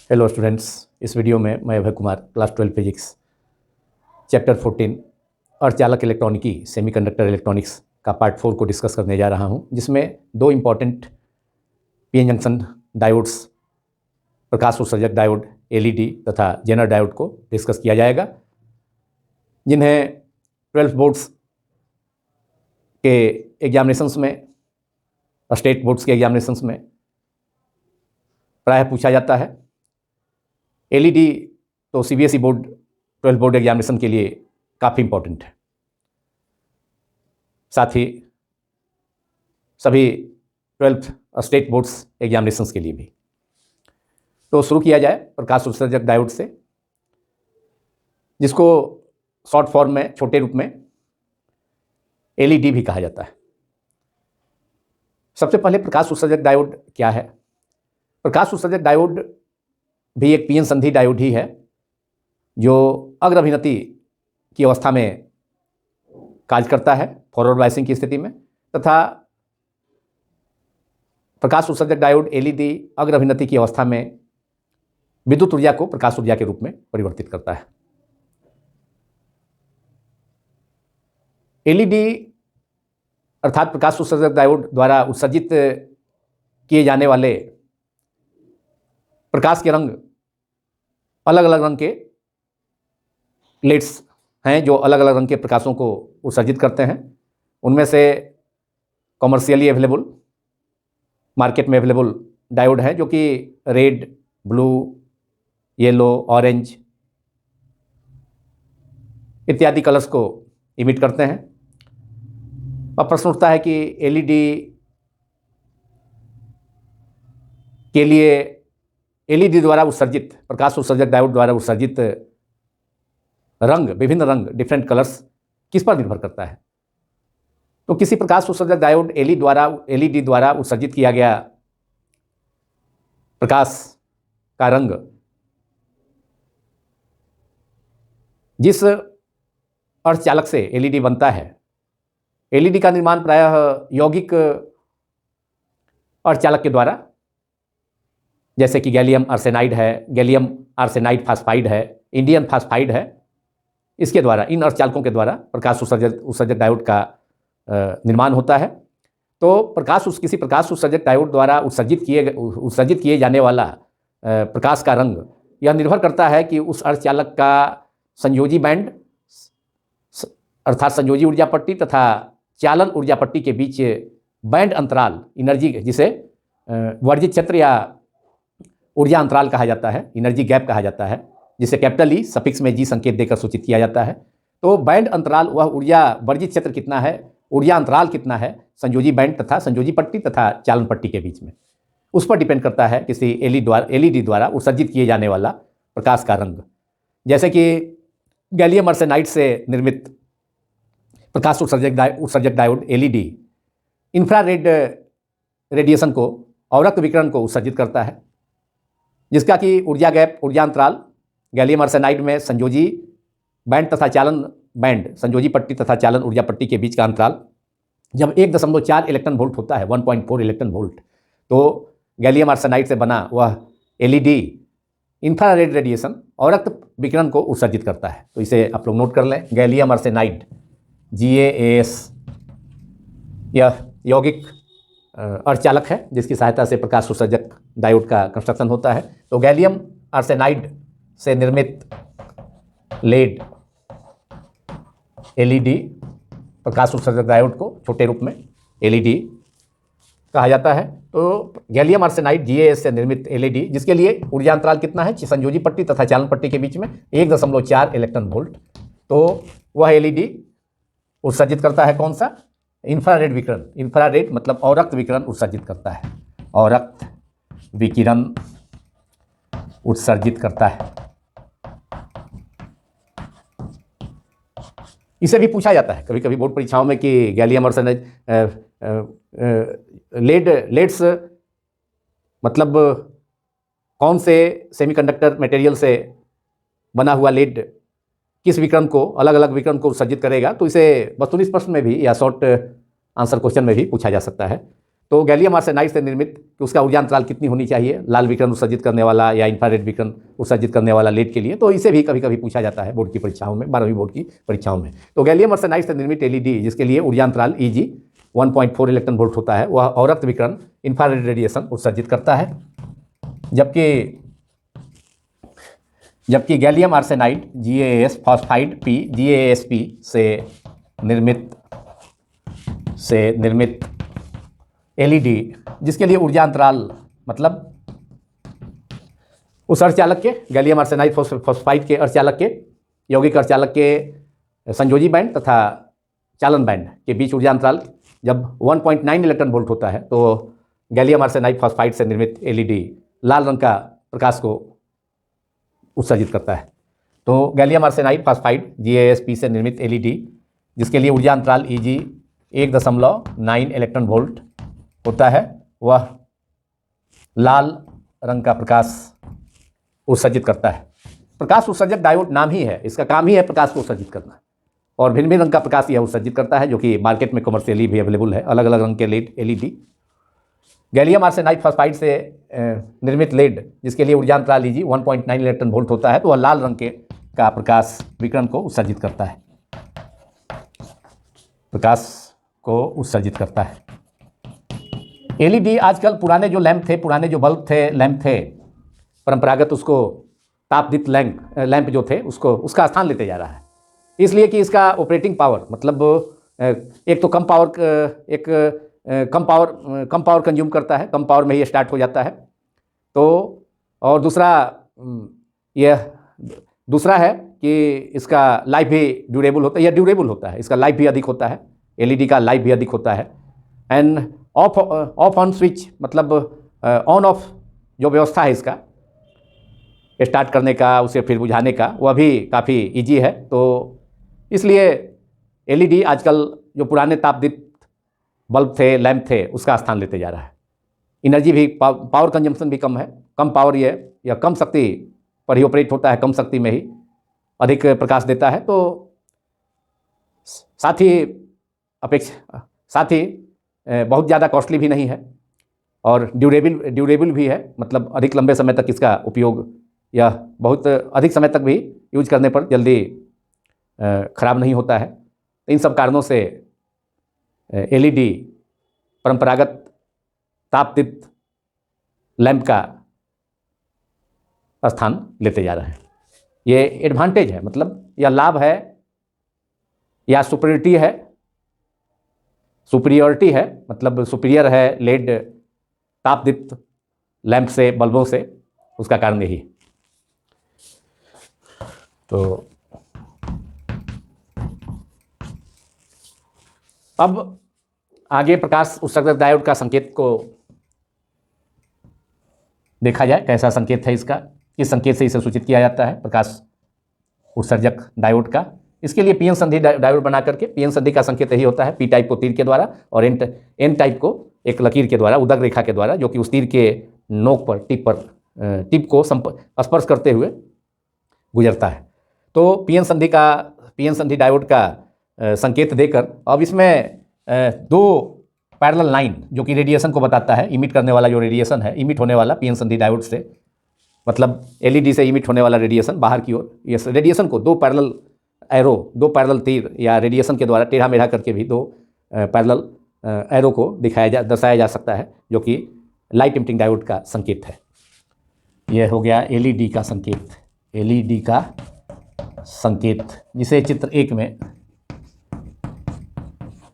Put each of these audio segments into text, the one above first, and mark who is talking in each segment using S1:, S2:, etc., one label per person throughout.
S1: Hello students, इस video में मैं Abhay Kumar class 12 physics chapter 14 अर्धचालक इलेक्ट्रॉनिकी सेमीकंडक्टर इलेक्ट्रॉनिक्स का पार्ट 4 को डिस्कस करने जा रहा हूं, जिसमें दो इम्पॉर्टेंट पीएन जंक्शन डायोड्स, प्रकाश उत्सर्जक डायोड एलईडी तथा जेनर डायोड को डिस्कस किया जाएगा, जिन्हें 12 बोर्ड्स के एग्जामिनेशंस में, स्टेट बोर्ड्स के एग्जामिनेशंस में प्रायः पूछा जाता है। एलईडी तो सीबीएसई बोर्ड 12 बोर्ड एग्जामिनेशन के लिए काफ़ी इम्पोर्टेंट है, साथ ही सभी 12th स्टेट बोर्ड्स एग्जामिनेशंस के लिए भी। तो शुरू किया जाए प्रकाश उत्सर्जक डायोड से, जिसको शॉर्ट फॉर्म में, छोटे रूप में एलईडी भी कहा जाता है। सबसे पहले प्रकाश उत्सर्जक डायोड क्या है? प्रकाश उत्सर्जक डायोड भी एक पीएन संधि डायोड ही है, जो अग्र अभिनति की अवस्था में कार्य करता है फॉरवर्ड बायसिंग की स्थिति में, तथा प्रकाश उत्सर्जक डायोड एलईडी अग्र अभिनति की अवस्था में विद्युत ऊर्जा को प्रकाश ऊर्जा के रूप में परिवर्तित करता है। एलईडी अर्थात प्रकाश उत्सर्जक डायोड द्वारा उत्सर्जित किए जाने वाले प्रकाश के रंग अलग अलग रंग के लेड्स हैं, जो अलग अलग रंग के प्रकाशों को उत्सर्जित करते हैं। उनमें से कॉमर्शियली अवेलेबल, मार्केट में अवेलेबल डायोड हैं, जो कि रेड, ब्लू, येलो, ऑरेंज इत्यादि कलर्स को इमिट करते हैं। अब प्रश्न उठता है कि एलईडी के लिए एलईडी द्वारा उत्सर्जित, प्रकाश उत्सर्जक डायोड द्वारा उत्सर्जित रंग, विभिन्न रंग, डिफरेंट कलर्स किस पर निर्भर करता है? तो किसी प्रकाश उत्सर्जक डायोड एलईडी द्वारा उत्सर्जित किया गया प्रकाश का रंग जिस अर्धचालक से एलईडी बनता है, एलईडी का निर्माण प्रायः यौगिक अर्धचालक के द्वारा, जैसे कि गैलियम आर्सेनाइड है, गैलियम आर्सेनाइड फास्फाइड है, इंडियम फास्फाइड है, इसके द्वारा, इन अर्धचालकों के द्वारा प्रकाश उत्सर्जक डायोड का निर्माण होता है। तो किसी प्रकाश उत्सर्जक डायोड द्वारा उत्सर्जित किए जाने वाला प्रकाश का रंग, यह निर्भर करता है कि उस अर्धचालक का संयोजी बैंड अर्थात संयोजी ऊर्जा पट्टी तथा चालन ऊर्जा पट्टी के बीच बैंड अंतराल, एनर्जी, जिसे वर्जित क्षेत्र या ऊर्जा अंतराल कहा जाता है, एनर्जी गैप कहा जाता है, जिसे कैपिटल ई सफिक्स में जी संकेत देकर सूचित किया जाता है। तो बैंड अंतराल, वह ऊर्जा वर्जित क्षेत्र कितना है, ऊर्जा अंतराल कितना है संयोजी बैंड तथा संयोजी पट्टी तथा चालन पट्टी के बीच में, उस पर डिपेंड करता है किसी एलईडी द्वारा उत्सर्जित किए जाने वाला प्रकाश का रंग। जैसे कि गैलियम आर्सेनाइड से निर्मित प्रकाश उत्सर्जक डायोड एलईडी इंफ्रारेड रेडिएशन को, अवरक्त विकिरण को उत्सर्जित करता है, जिसका कि ऊर्जा गैप, ऊर्जा अंतराल गैलियम आर्सेनाइड में संयोजी बैंड तथा चालन बैंड, संयोजी पट्टी तथा चालन ऊर्जा पट्टी के बीच का अंतराल जब 1.4 इलेक्ट्रॉन वोल्ट होता है, 1.4 इलेक्ट्रॉन वोल्ट, तो गैलियम आर्सेनाइड से बना वह एलईडी इंफ्रारेड रेडिएशन, अवरक्त विकिरण को उत्सर्जित करता है। तो इसे आप लोग नोट कर लें, गैलियम आर्सेनाइड GaAs, यह यौगिक अर्धचालक है जिसकी सहायता से प्रकाश उत्सर्जक डायोड का कंस्ट्रक्शन होता है। तो गैलियम आर्सेनाइड से निर्मित लेड एलईडी प्रकाश उत्सर्जक डायोड को छोटे रूप में एलईडी कहा जाता है। तो गैलियम आर्सेनाइड GaAs से निर्मित एलईडी, जिसके लिए ऊर्जा अंतराल कितना है, संयोजी पट्टी तथा चालन पट्टी के बीच में 1.4 इलेक्ट्रॉन वोल्ट, तो वह एलईडी उत्सर्जित करता है कौन सा? इंफ्रारेड विकिरण। इंफ्रारेड मतलब अवरक्त विकिरण उत्सर्जित करता है, अवरक्त विकिरण उत्सर्जित करता है। इसे भी पूछा जाता है कभी कभी बोर्ड परीक्षाओं में कि गैलियम आर्सेनाइड लेड्स मतलब कौन से सेमीकंडक्टर मटेरियल से बना हुआ लेड किस विकिरण को, अलग अलग विकिरण को उत्सर्जित करेगा। तो इसे वस्तुनिष्ठ प्रश्न में भी या शॉर्ट आंसर क्वेश्चन में भी पूछा जा सकता है। तो गैलियम आर्सेनाइड से निर्मित कि उसका ऊर्जा अंतराल कितनी होनी चाहिए लाल विकिरण उत्सर्जित करने वाला या इंफ्रारेड विकिरण उत्सर्जित करने वाला लेड के लिए, तो इसे भी कभी कभी पूछा जाता है बोर्ड की परीक्षाओं में, 12वीं बोर्ड की परीक्षाओं में। तो गैलियम आर्सेनाइड से निर्मित एलईडी जिसके लिए ऊर्जा अंतराल Eg 1.4 इलेक्ट्रॉन वोल्ट होता है, वह अवरक्त विकिरण इंफ्रारेड रेडिएशन उत्सर्जित करता है। जबकि gallium arsenide GaAs phosphide P GaAsP से निर्मित एलईडी जिसके लिए ऊर्जा अंतराल मतलब उस अर्धचालक के गैलियम आर्सेनाइड फॉस्फाइड के अर्धचालक के यौगिक अर्धचालक के संयोजी बैंड तथा चालन बैंड के बीच ऊर्जा अंतराल जब 1.9 इलेक्ट्रॉन वोल्ट होता है, तो गैलियम आर्सेनाइड फॉस्फाइड से निर्मित एलईडी लाल रंग का प्रकाश को उत्सर्जित करता है। तो गैलियम आर्सेनाइड फॉस्फाइड GaAsP से निर्मित एलईडी जिसके लिए ऊर्जा अंतराल Eg 1.9 इलेक्ट्रॉन वोल्ट होता है, वह लाल रंग का प्रकाश उत्सर्जित करता है। प्रकाश उत्सर्जक डायोड नाम ही है, इसका काम ही है प्रकाश को उत्सर्जित करना, और भिन्न भिन्न रंग का प्रकाश यह उत्सर्जित करता है जो कि मार्केट में कमर्शियली भी अवेलेबल है, अलग अलग रंग के LED LED. Gallium arsenide phosphide से निर्मित लेड जिसके लिए ऊर्जा अंतराल Eg 1.9 इलेक्ट्रॉन वोल्ट होता है, तो वह लाल रंग का प्रकाश विकिरण को उत्सर्जित करता है, एलईडी आजकल पुराने जो लैंप थे, पुराने जो बल्ब थे, लैंप थे परंपरागत, उसको तापदीप्त लैंप जो थे उसका स्थान लेते जा रहा है, इसलिए कि इसका ऑपरेटिंग पावर मतलब एक तो कम पावर कंज्यूम करता है, कम पावर में ही स्टार्ट हो जाता है। तो और दूसरा है कि इसका लाइफ भी ड्यूरेबल होता है, यह ड्यूरेबल होता है, इसका लाइफ भी अधिक होता है, एलईडी का लाइफ भी अधिक होता है। एंड ऑफ ऑन स्विच मतलब ऑन ऑफ जो व्यवस्था है इसका स्टार्ट करने का, उसे फिर बुझाने का, वह भी काफ़ी इजी है। तो इसलिए एलईडी आजकल जो पुराने तापदीप्त बल्ब थे, लैंप थे, उसका स्थान लेते जा रहा है। एनर्जी भी, पावर कंजम्पशन भी कम है, कम पावर या कम शक्ति पर ही ऑपरेट होता है, कम शक्ति में ही अधिक प्रकाश देता है। तो साथ ही बहुत ज़्यादा कॉस्टली भी नहीं है और ड्यूरेबल भी है, मतलब अधिक लंबे समय तक इसका उपयोग या बहुत अधिक समय तक भी यूज करने पर जल्दी ख़राब नहीं होता है। इन सब कारणों से एलईडी परंपरागत तापदीप्त लैंप का स्थान लेते जा रहे हैं। ये एडवांटेज है, मतलब या लाभ है या सुपीरियरिटी है, मतलब सुपीरियर है लेड तापदीप्त लैंप से, बल्बों से, उसका कारण यही। तो अब आगे प्रकाश उत्सर्जक डायोड का संकेत को देखा जाए, कैसा संकेत है इसका, किस संकेत से इसे सूचित किया जाता है प्रकाश उत्सर्जक डायोड का। इसके लिए पीएन संधि डायोड बना करके, पीएन संधि का संकेत यही होता है, पी टाइप को तीर के द्वारा और एन टाइप को एक लकीर के द्वारा, उदक रेखा के द्वारा, जो कि उस तीर के नोक पर, टिप को स्पर्श करते हुए गुजरता है। तो पीएन संधि डायोड का संकेत देकर अब इसमें दो पैरेलल लाइन जो कि रेडिएशन को बताता है, इमिट करने वाला जो रेडिएशन है, इमिट होने वाला पीएन संधि डायोड से, मतलब एलईडी से इमिट होने वाला रेडिएशन बाहर की ओर, ये रेडिएशन को दो पैरेलल तीर या रेडिएशन के द्वारा टेढ़ा मेढ़ा करके भी दो पैरेलल एरो को दर्शाया जा सकता है, जो कि लाइट इमिटिंग डायोड का संकेत है। यह हो गया एलईडी का संकेत, जिसे चित्र 1 में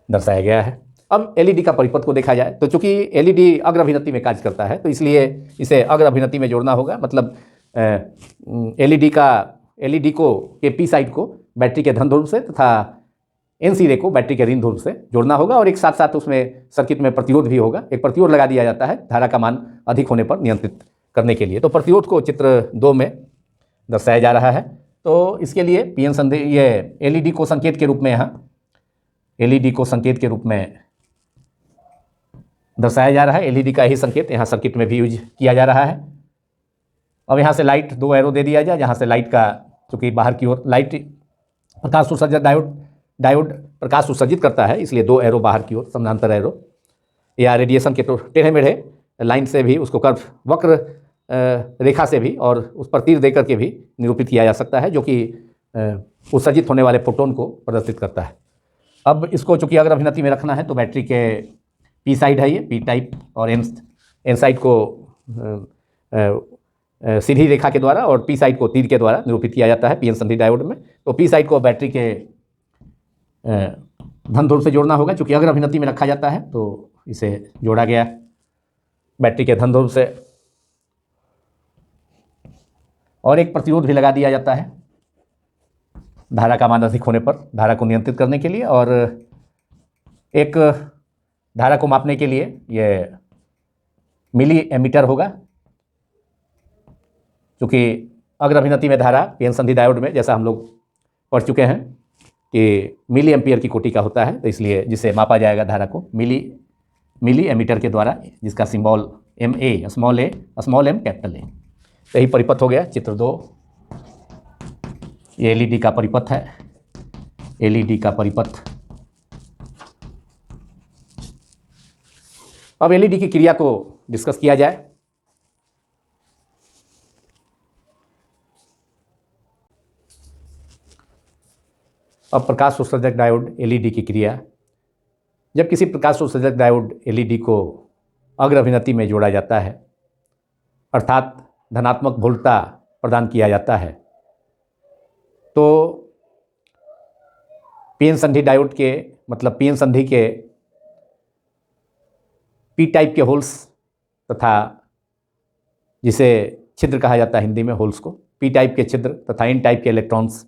S1: दर्शाया गया है। अब एलईडी का परिपथ को देखा जाए तो चूंकि एलईडी अग्र अभिनति में कार्य करता है, तो इसलिए इसे अग्र अभिनति में जोड़ना होगा, मतलब एलईडी को के पी साइड को बैटरी के धन ध्रुव से तथा एन सी रे को बैटरी के ऋण ध्रुव से जोड़ना होगा, और एक साथ साथ उसमें सर्किट में प्रतिरोध भी होगा, एक प्रतिरोध लगा दिया जाता है धारा का मान अधिक होने पर नियंत्रित करने के लिए। तो प्रतिरोध को चित्र 2 में दर्शाया जा रहा है। तो इसके लिए पीएन संधि, ये एलईडी को संकेत के रूप में, यहाँ एलईडी को संकेत के रूप में दर्शाया जा रहा है। एलईडी का ही संकेत यहाँ सर्किट में भी यूज किया जा रहा है। अब यहाँ से लाइट 2 एरो दे दिया जाए, जहाँ से लाइट का, चूँकि बाहर की ओर लाइट प्रकाश उत्सर्जक डायोड प्रकाश उत्सर्जित करता है, इसलिए 2 एरो बाहर की ओर, समानांतर एरो। या रेडिएशन के टेढ़े मेढ़े लाइन से भी, उसको कर्व वक्र रेखा से भी और उस पर तीर देकर के भी निरूपित किया जा सकता है, जो कि उत्सर्जित होने वाले फोटोन को प्रदर्शित करता है। अब इसको चूंकि अगर अभिनति में रखना है तो बैटरी के पी साइड है, ये पी टाइप, और एन साइड को सीधी रेखा के द्वारा और पी साइड को तीर के द्वारा निरूपित किया जाता है पीएन संधि डायोड में। तो पी साइड को बैटरी के धन ध्रुव से जोड़ना होगा, चूंकि अगर अभिनति में रखा जाता है तो इसे जोड़ा गया बैटरी के धन ध्रुव से, और एक प्रतिरोध भी लगा दिया जाता है धारा का मान अधिक होने पर धारा को नियंत्रित करने के लिए, और एक धारा को मापने के लिए ये मिली एमीटर होगा, क्योंकि अग्र अभिनति में धारा पीएन संधि डायोड में, जैसा हम लोग पढ़ चुके हैं कि मिली एम्पियर की कोटि का होता है, तो इसलिए जिसे मापा जाएगा धारा को मिली एमीटर के द्वारा, जिसका symbol MA, small M capital A. यही परिपथ हो गया चित्र 2। ये LED का परिपथ है, LED का परिपथ। अब LED की क्रिया को डिस्कस किया जाए। अब प्रकाश उत्सर्जक डायोड LED की क्रिया। जब किसी प्रकाश उत्सर्जक डायोड LED को अग्र अभिनति में जोड़ा जाता है, अर्थात धनात्मक वोल्टता प्रदान किया जाता है, तो पीएन संधि डायोड के मतलब पीएन संधि के पी टाइप के होल्स तथा जिसे छिद्र कहा जाता है हिंदी में, होल्स को, पी टाइप के छिद्र तथा एन टाइप के इलेक्ट्रॉन्स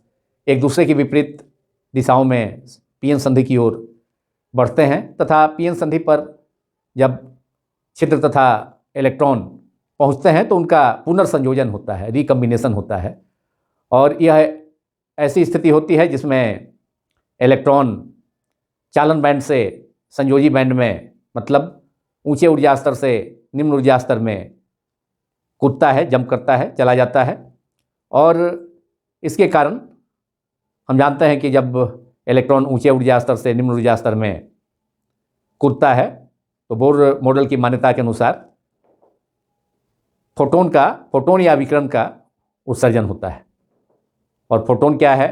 S1: एक दूसरे की विपरीत दिशाओं में पीएन संधि की ओर बढ़ते हैं, तथा पीएन संधि पर जब छिद्र तथा इलेक्ट्रॉन पहुंचते हैं तो उनका पुनर्संयोजन होता है, रिकम्बिनेशन होता है, और यह ऐसी स्थिति होती है जिसमें इलेक्ट्रॉन चालन बैंड से संयोजी बैंड में, मतलब ऊंचे ऊर्जा स्तर से निम्न ऊर्जा स्तर में कूदता है, जंप करता है, चला जाता है। और इसके कारण हम जानते हैं कि जब इलेक्ट्रॉन ऊंचे ऊर्जा स्तर से निम्न ऊर्जा स्तर में कूदता है तो बोर मॉडल की मान्यता के अनुसार फोटोन या विकिरण का उत्सर्जन होता है। और फोटोन क्या है?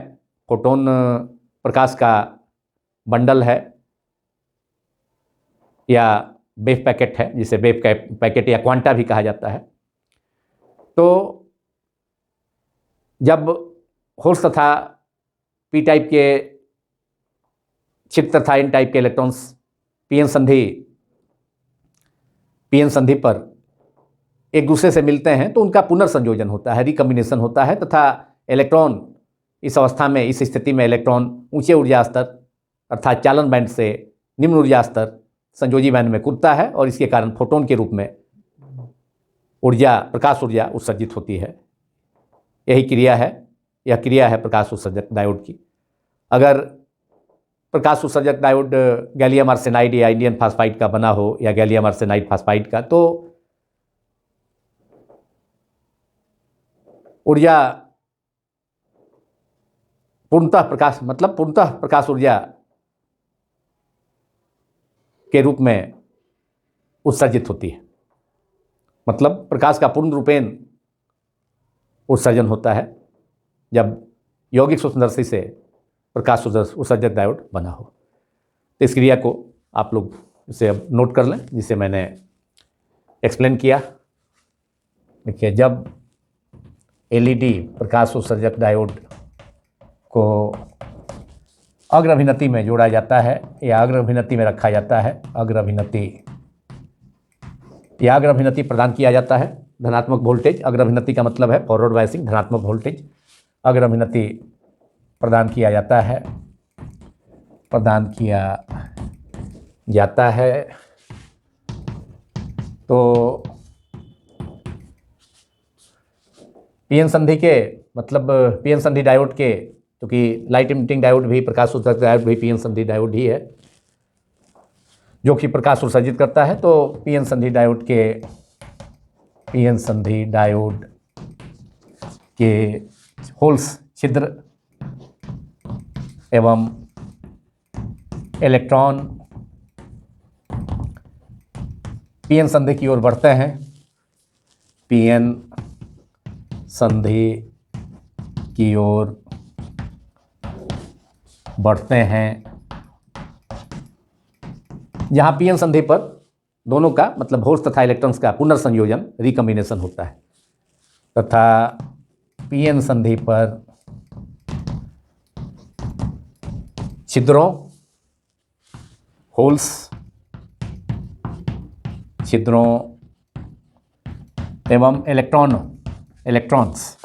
S1: फोटोन प्रकाश का बंडल है या वेव पैकेट है, जिसे वेव पैकेट या क्वांटा भी कहा जाता है। तो जब होल्स तथा पी टाइप के छिद्र तथा एन टाइप के इलेक्ट्रॉन्स पीएन संधि पर एक दूसरे से मिलते हैं तो उनका पुनर्संयोजन होता है, रिकम्बिनेशन होता है, तथा इलेक्ट्रॉन इस अवस्था में, इस स्थिति में इलेक्ट्रॉन ऊंचे ऊर्जा स्तर अर्थात चालन बैंड से निम्न ऊर्जा स्तर संयोजी बैंड में कूदता है, और इसके कारण फोटोन के रूप में प्रकाश ऊर्जा उत्सर्जित होती है। यही क्रिया है, यह क्रिया है प्रकाश उत्सर्जक डायोड की। अगर प्रकाश उत्सर्जक डायोड गैलियम आर्सेनाइड या इंडियम फास्फाइड का बना हो या गैलियम आर्सेनाइड फास्फाइड का, तो ऊर्जा पूर्णतः प्रकाश ऊर्जा के रूप में उत्सर्जित होती है, मतलब प्रकाश का पूर्ण रूपेण उत्सर्जन होता है जब यौगिक सूक्ष्मदर्शी से प्रकाश उत्सर्जक डायोड बना हो। तो इस क्रिया को आप लोग इसे अब नोट कर लें, जिसे मैंने एक्सप्लेन किया। देखिए, जब LED प्रकाश उत्सर्जक डायोड को अग्र अभिनति में जोड़ा जाता है या अग्र अभिनति में रखा जाता है, अग्र अभिनति प्रदान किया जाता है, धनात्मक वोल्टेज, अग्र अभिनति का मतलब है फॉरवर्ड बायसिंग, धनात्मक वोल्टेज अग्र अभिनति प्रदान किया जाता है, तो पीएन संधि के मतलब पीएन संधि डायोड के, क्योंकि लाइट इमिटिंग डायोड भी, प्रकाश उत्सर्जक डायोड भी पीएन संधि डायोड ही है जो कि प्रकाश उत्सर्जित करता है। तो पीएन संधि डायोड के होल्स, छिद्र एवं इलेक्ट्रॉन पीएन संधि की ओर बढ़ते हैं, पीएन संधि की ओर बढ़ते हैं, जहां पीएन संधि पर दोनों का मतलब होल्स तथा इलेक्ट्रॉन्स का पुनर्संयोजन रिकम्बिनेशन होता है, तथा पीएन संधि पर छिद्रों, होल्स, छिद्रों एवं इलेक्ट्रॉन्स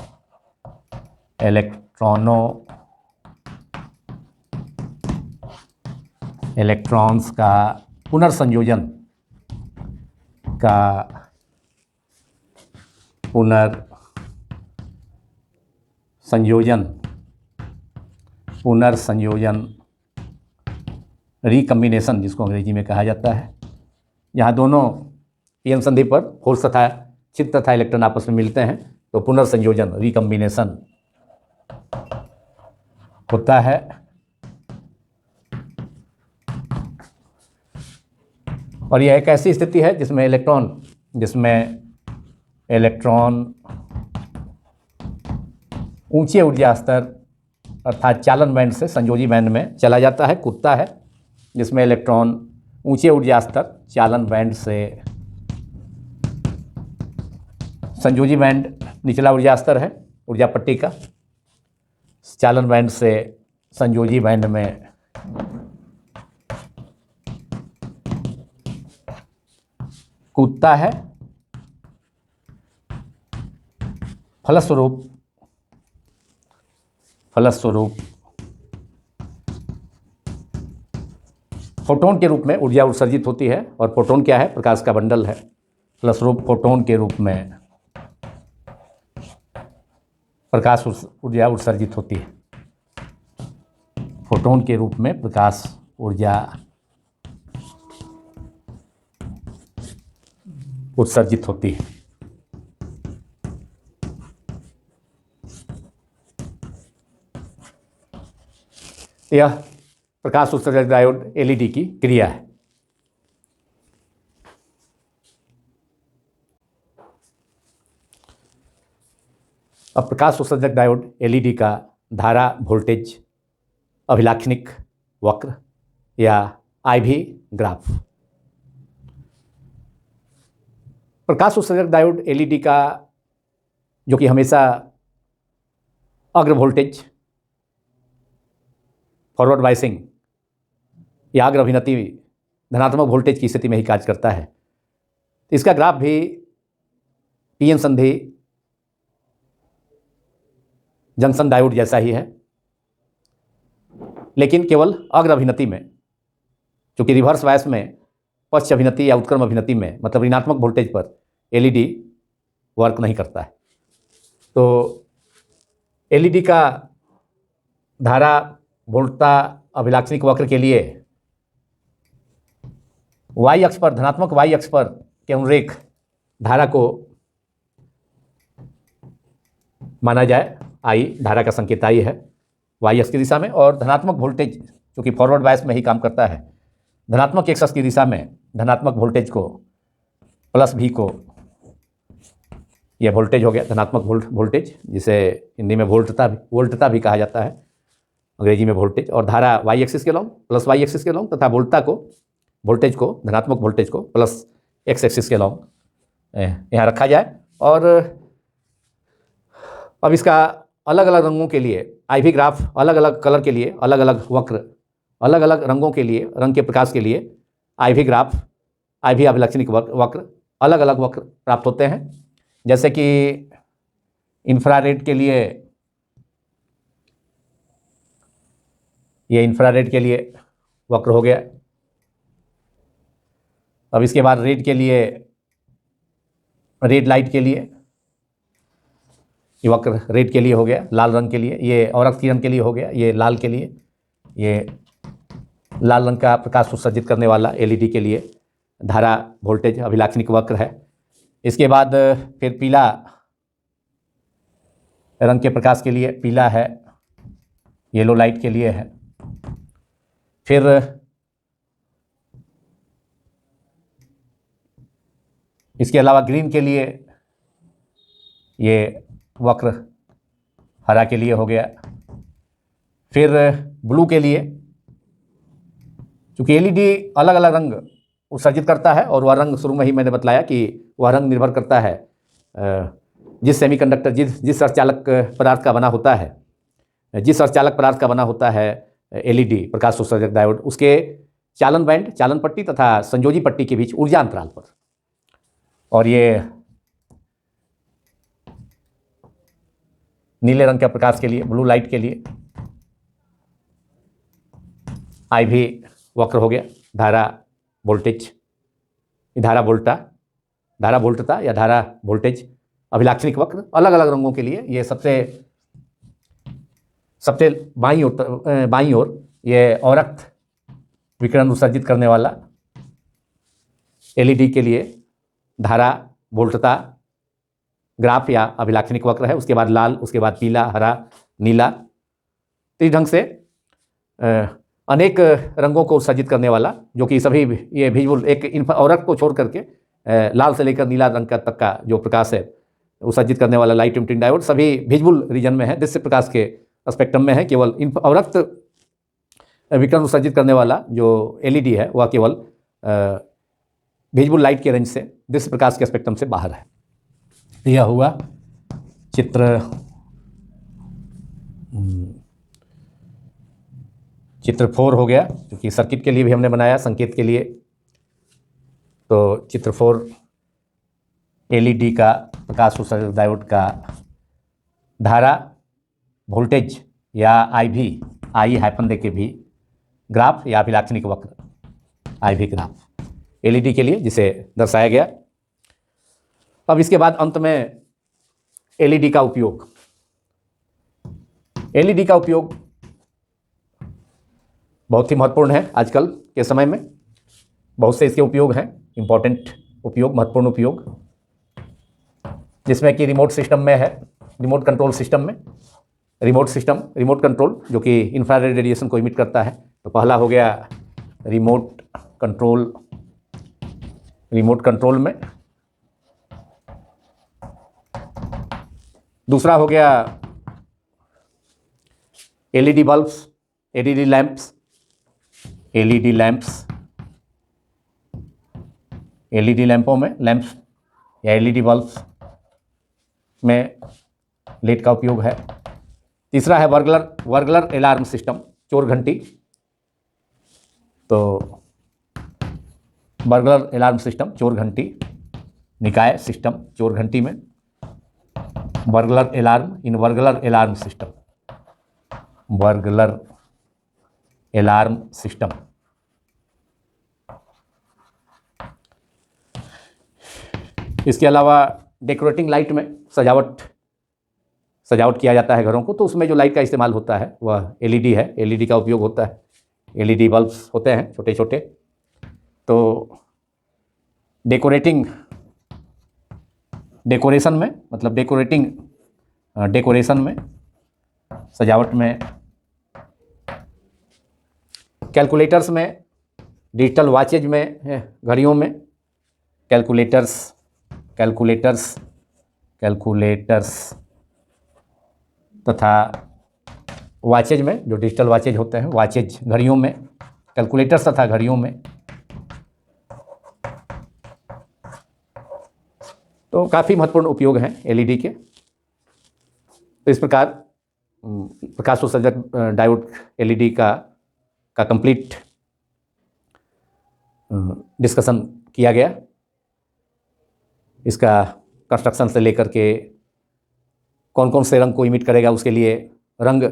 S1: का पुनर्संयोजन रिकम्बिनेशन जिसको अंग्रेजी में कहा जाता है, यहाँ दोनों पीएन संधि पर होल्स तथा छिद्र तथा इलेक्ट्रॉन आपस में मिलते हैं तो पुनर्संयोजन रिकम्बिनेशन होता है। और यह एक ऐसी स्थिति है जिसमें इलेक्ट्रॉन ऊंचे ऊर्जा स्तर अर्थात चालन बैंड से संयोजी बैंड में चला जाता है, कूदता है, जिसमें इलेक्ट्रॉन ऊंचे ऊर्जा स्तर चालन बैंड से संयोजी बैंड निचला ऊर्जा स्तर है ऊर्जा पट्टी का, चालन बैंड से संयोजी बैंड में कूदता है, फलस्वरूप फोटोन के रूप में ऊर्जा उत्सर्जित होती है। और फोटोन क्या है? प्रकाश का बंडल है। फलस्वरूप फोटोन के रूप में प्रकाश ऊर्जा उत्सर्जित होती है। फोटोन के रूप में प्रकाश ऊर्जा उत्सर्जित होती है। यह प्रकाश उत्सर्जक डायोड एलईडी की क्रिया है। अब प्रकाश उत्सर्जक डायोड एलईडी का धारा वोल्टेज अभिलाक्षणिक वक्र या आईवी ग्राफ। प्रकाश उत्सर्जक डायोड एलईडी का जो कि हमेशा अग्र वोल्टेज फॉरवर्ड बायसिंग या अग्र अभिनति धनात्मक वोल्टेज की स्थिति में ही कार्य करता है। इसका ग्राफ भी पीएन संधि जंक्शन डायोड जैसा ही है, लेकिन केवल अग्र अभिनति में, क्योंकि रिवर्स बायस में पश्च अभिनति या उत्क्रम अभिनति में मतलब ऋणात्मक वोल्टेज पर एलईडी वर्क नहीं करता है। तो एलईडी का धारा वोल्टता अभिलाक्षणिक वक्र के लिए वाई अक्ष पर, धनात्मक वाई अक्ष पर के अनुरेख धारा को माना जाए। आई धारा का संकेत आई है वाई अक्ष की दिशा में, और धनात्मक वोल्टेज क्योंकि फॉरवर्ड बायस में ही काम करता है, धनात्मक एक्स अक्ष की दिशा में धनात्मक वोल्टेज को प्लस भी को, यह वोल्टेज हो गया धनात्मक वोल्टेज, जिसे हिंदी में वोल्टता भी कहा जाता है, अंग्रेजी में वोल्टेज। और धारा वाई एक्सिस के लॉन्ग प्लस वाई एक्सिस के लॉन्ग, तथा वोल्टेज को धनात्मक वोल्टेज को प्लस एक्स एक्सिस के लॉन्ग यहाँ रखा जाए। और अब इसका अलग अलग रंगों के लिए आईवी ग्राफ, अलग अलग कलर के लिए अलग अलग वक्र, अलग अलग रंगों के लिए, रंग के प्रकाश के लिए आईवी ग्राफ, आईवी अभिलक्षणिक वक्र, अलग अलग वक्र प्राप्त होते हैं। जैसे कि इंफ्रारेड के लिए ये इंफ्रारेड के लिए वक्र हो गया। अब इसके बाद रेड के लिए, रेड लाइट के लिए ये वक्र रेड के लिए हो गया, लाल रंग के लिए ये औरक्स किरण के लिए हो गया, ये लाल के लिए, ये लाल रंग का प्रकाश उत्सर्जित करने वाला एलईडी के लिए धारा वोल्टेज अभिलाक्षणिक वक्र है। इसके बाद फिर पीला रंग के प्रकाश के लिए पीला है, येलो लाइट के लिए है। फिर इसके अलावा ग्रीन के लिए ये वक्र हरा के लिए हो गया। फिर ब्लू के लिए, चूँकि एलईडी अलग अलग रंग उत्सर्जित करता है और वह रंग शुरू में ही मैंने बतलाया कि वह रंग निर्भर करता है जिस सेमीकंडक्टर जिस अर्धचालक पदार्थ का बना होता है, जिस अर्धचालक पदार्थ का बना होता है एलईडी प्रकाश उत्सर्जक डायोड, उसके चालन बैंड, चालन पट्टी तथा संयोजी पट्टी के बीच ऊर्जा अंतराल पर। और ये नीले रंग के प्रकाश के लिए, ब्लू लाइट के लिए IV वक्र हो गया, धारा वोल्टेज, धारा वोल्टता या धारा वोल्टेज अभिलाक्षणिक वक्र। अलग अलग रंगों के लिए ये सबसे बाईं ओर ये अवरक्त विकिरण उत्सर्जित करने वाला एलईडी के लिए धारा वोल्टता ग्राफ या अभिलाक्षणिक वक्र है। उसके बाद लाल, उसके बाद पीला, हरा, नीला। तो इस ढंग से अनेक रंगों को उत्सर्जित करने वाला, जो कि सभी ये विजुअल एक अवरक्त को छोड़ करके लाल से लेकर नीला रंग तक का जो प्रकाश है उत्सर्जित करने वाला लाइट इमिटिंग डायोड सभी विजुअल रीजन में है, दृश्य प्रकाश के स्पेक्ट्रम में है। केवल अवरक्त विकिरण उत्सर्जित करने वाला जो एलईडी है वह केवल विजुअल लाइट के रेंज से, दृश्य प्रकाश के स्पेक्ट्रम से बाहर है। यह हुआ चित्र 4 हो गया, क्योंकि सर्किट के लिए भी हमने बनाया, संकेत के लिए। तो चित्र 4 एलईडी का प्रकाश उत्सर्जक डायोड का धारा वोल्टेज या आई दे के भी ग्राफ या अभिलाक्षणिक वक्र IV ग्राफ एलईडी के लिए जिसे दर्शाया गया। अब इसके बाद अंत में एलईडी का उपयोग। एलईडी का उपयोग बहुत ही महत्वपूर्ण है आजकल के समय में। बहुत से इसके उपयोग हैं, इंपॉर्टेंट उपयोग, महत्वपूर्ण उपयोग, जिसमें कि रिमोट सिस्टम में है, रिमोट कंट्रोल सिस्टम में। रिमोट कंट्रोल जो कि इंफ्रारेड रेडिएशन को इमिट करता है। तो पहला हो गया रिमोट कंट्रोल में। दूसरा हो गया LED bulbs, LED lamps, LED लैंपों में, लैंप्स या एलईडी बल्ब्स में लेड का उपयोग है। तीसरा है बर्गलर अलार्म सिस्टम, चोर घंटी। तो बर्गलर अलार्म सिस्टम, चोर घंटी, निकाय सिस्टम, चोर घंटी में बर्गलर अलार्म सिस्टम। इसके अलावा डेकोरेटिंग लाइट में सजावट किया जाता है घरों को, तो उसमें जो लाइट का इस्तेमाल होता है वह एलईडी है, एलईडी का उपयोग होता है। एलईडी बल्ब्स होते हैं छोटे छोटे। तो डेकोरेशन में, मतलब डेकोरेशन में, सजावट में, कैलकुलेटर्स में, डिजिटल वॉचेज में, घड़ियों में, कैलकुलेटर्स तथा वॉचेज में, जो डिजिटल वॉचेज होते हैं, वॉचेज घड़ियों में, कैलकुलेटर्स तथा घड़ियों में। तो काफ़ी महत्वपूर्ण उपयोग हैं एलईडी के। तो इस प्रकार प्रकाश उत्सर्जक डायोड एलईडी का कंप्लीट डिस्कशन किया गया। इसका कंस्ट्रक्शन से लेकर के कौन कौन से रंग को इमिट करेगा, उसके लिए रंग,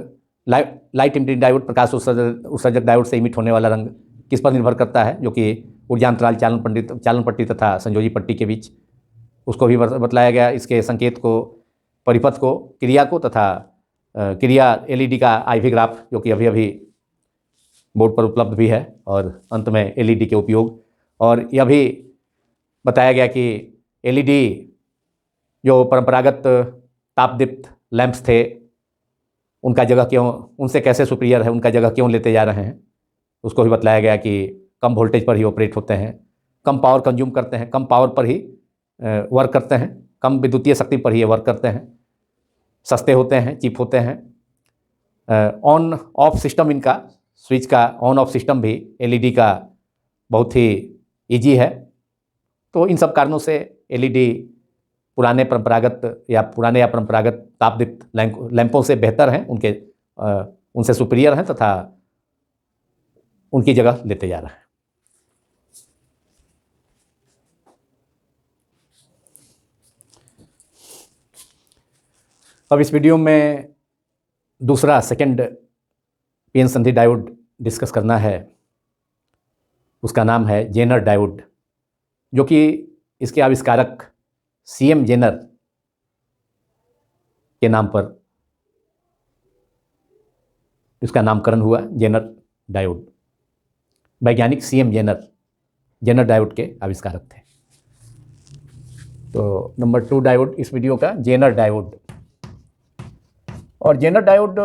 S1: लाइट इमिटिंग डायोड, प्रकाश उत्सर्जक डायोड से इमिट होने वाला रंग किस पर निर्भर करता है, जो कि ऊर्जा अंतराल, चालन पट्टी तथा संयोजी पट्टी के बीच, उसको भी बतलाया गया। इसके संकेत को, परिपथ को, क्रिया को तथा क्रिया एलईडी का IV ग्राफ, जो कि अभी बोर्ड पर उपलब्ध भी है। और अंत में एलईडी के उपयोग, और यह भी बताया गया कि एलईडी जो परंपरागत तापदीप्त लैंप्स थे, उनका जगह क्यों, उनसे कैसे सुपीरियर है, उनका जगह क्यों लेते जा रहे हैं, उसको भी बतलाया गया कि कम वोल्टेज पर ही ऑपरेट होते हैं, कम पावर कंज्यूम करते हैं, कम पावर पर ही वर्क करते हैं, कम विद्युतीय शक्ति पर ही ये वर्क करते हैं, सस्ते होते हैं, चीप होते हैं। ऑन ऑफ सिस्टम इनका, स्विच का ऑन ऑफ सिस्टम भी एलईडी का बहुत ही इजी है। तो इन सब कारणों से एलईडी पुराने या परंपरागत तापदीप्त लैंपों से बेहतर हैं, उनसे सुपीरियर हैं तथा उनकी जगह लेते जा रहे हैं। अब इस वीडियो में दूसरा सेकंड पीएन संधि डायोड डिस्कस करना है। उसका नाम है जेनर डायोड, जो कि इसके आविष्कारक सीएम जेनर के नाम पर इसका नामकरण हुआ। जेनर डायोड, वैज्ञानिक सीएम जेनर डायोड के आविष्कारक थे। तो नंबर 2 डायोड इस वीडियो का, जेनर डायोड। और जेनर डायोड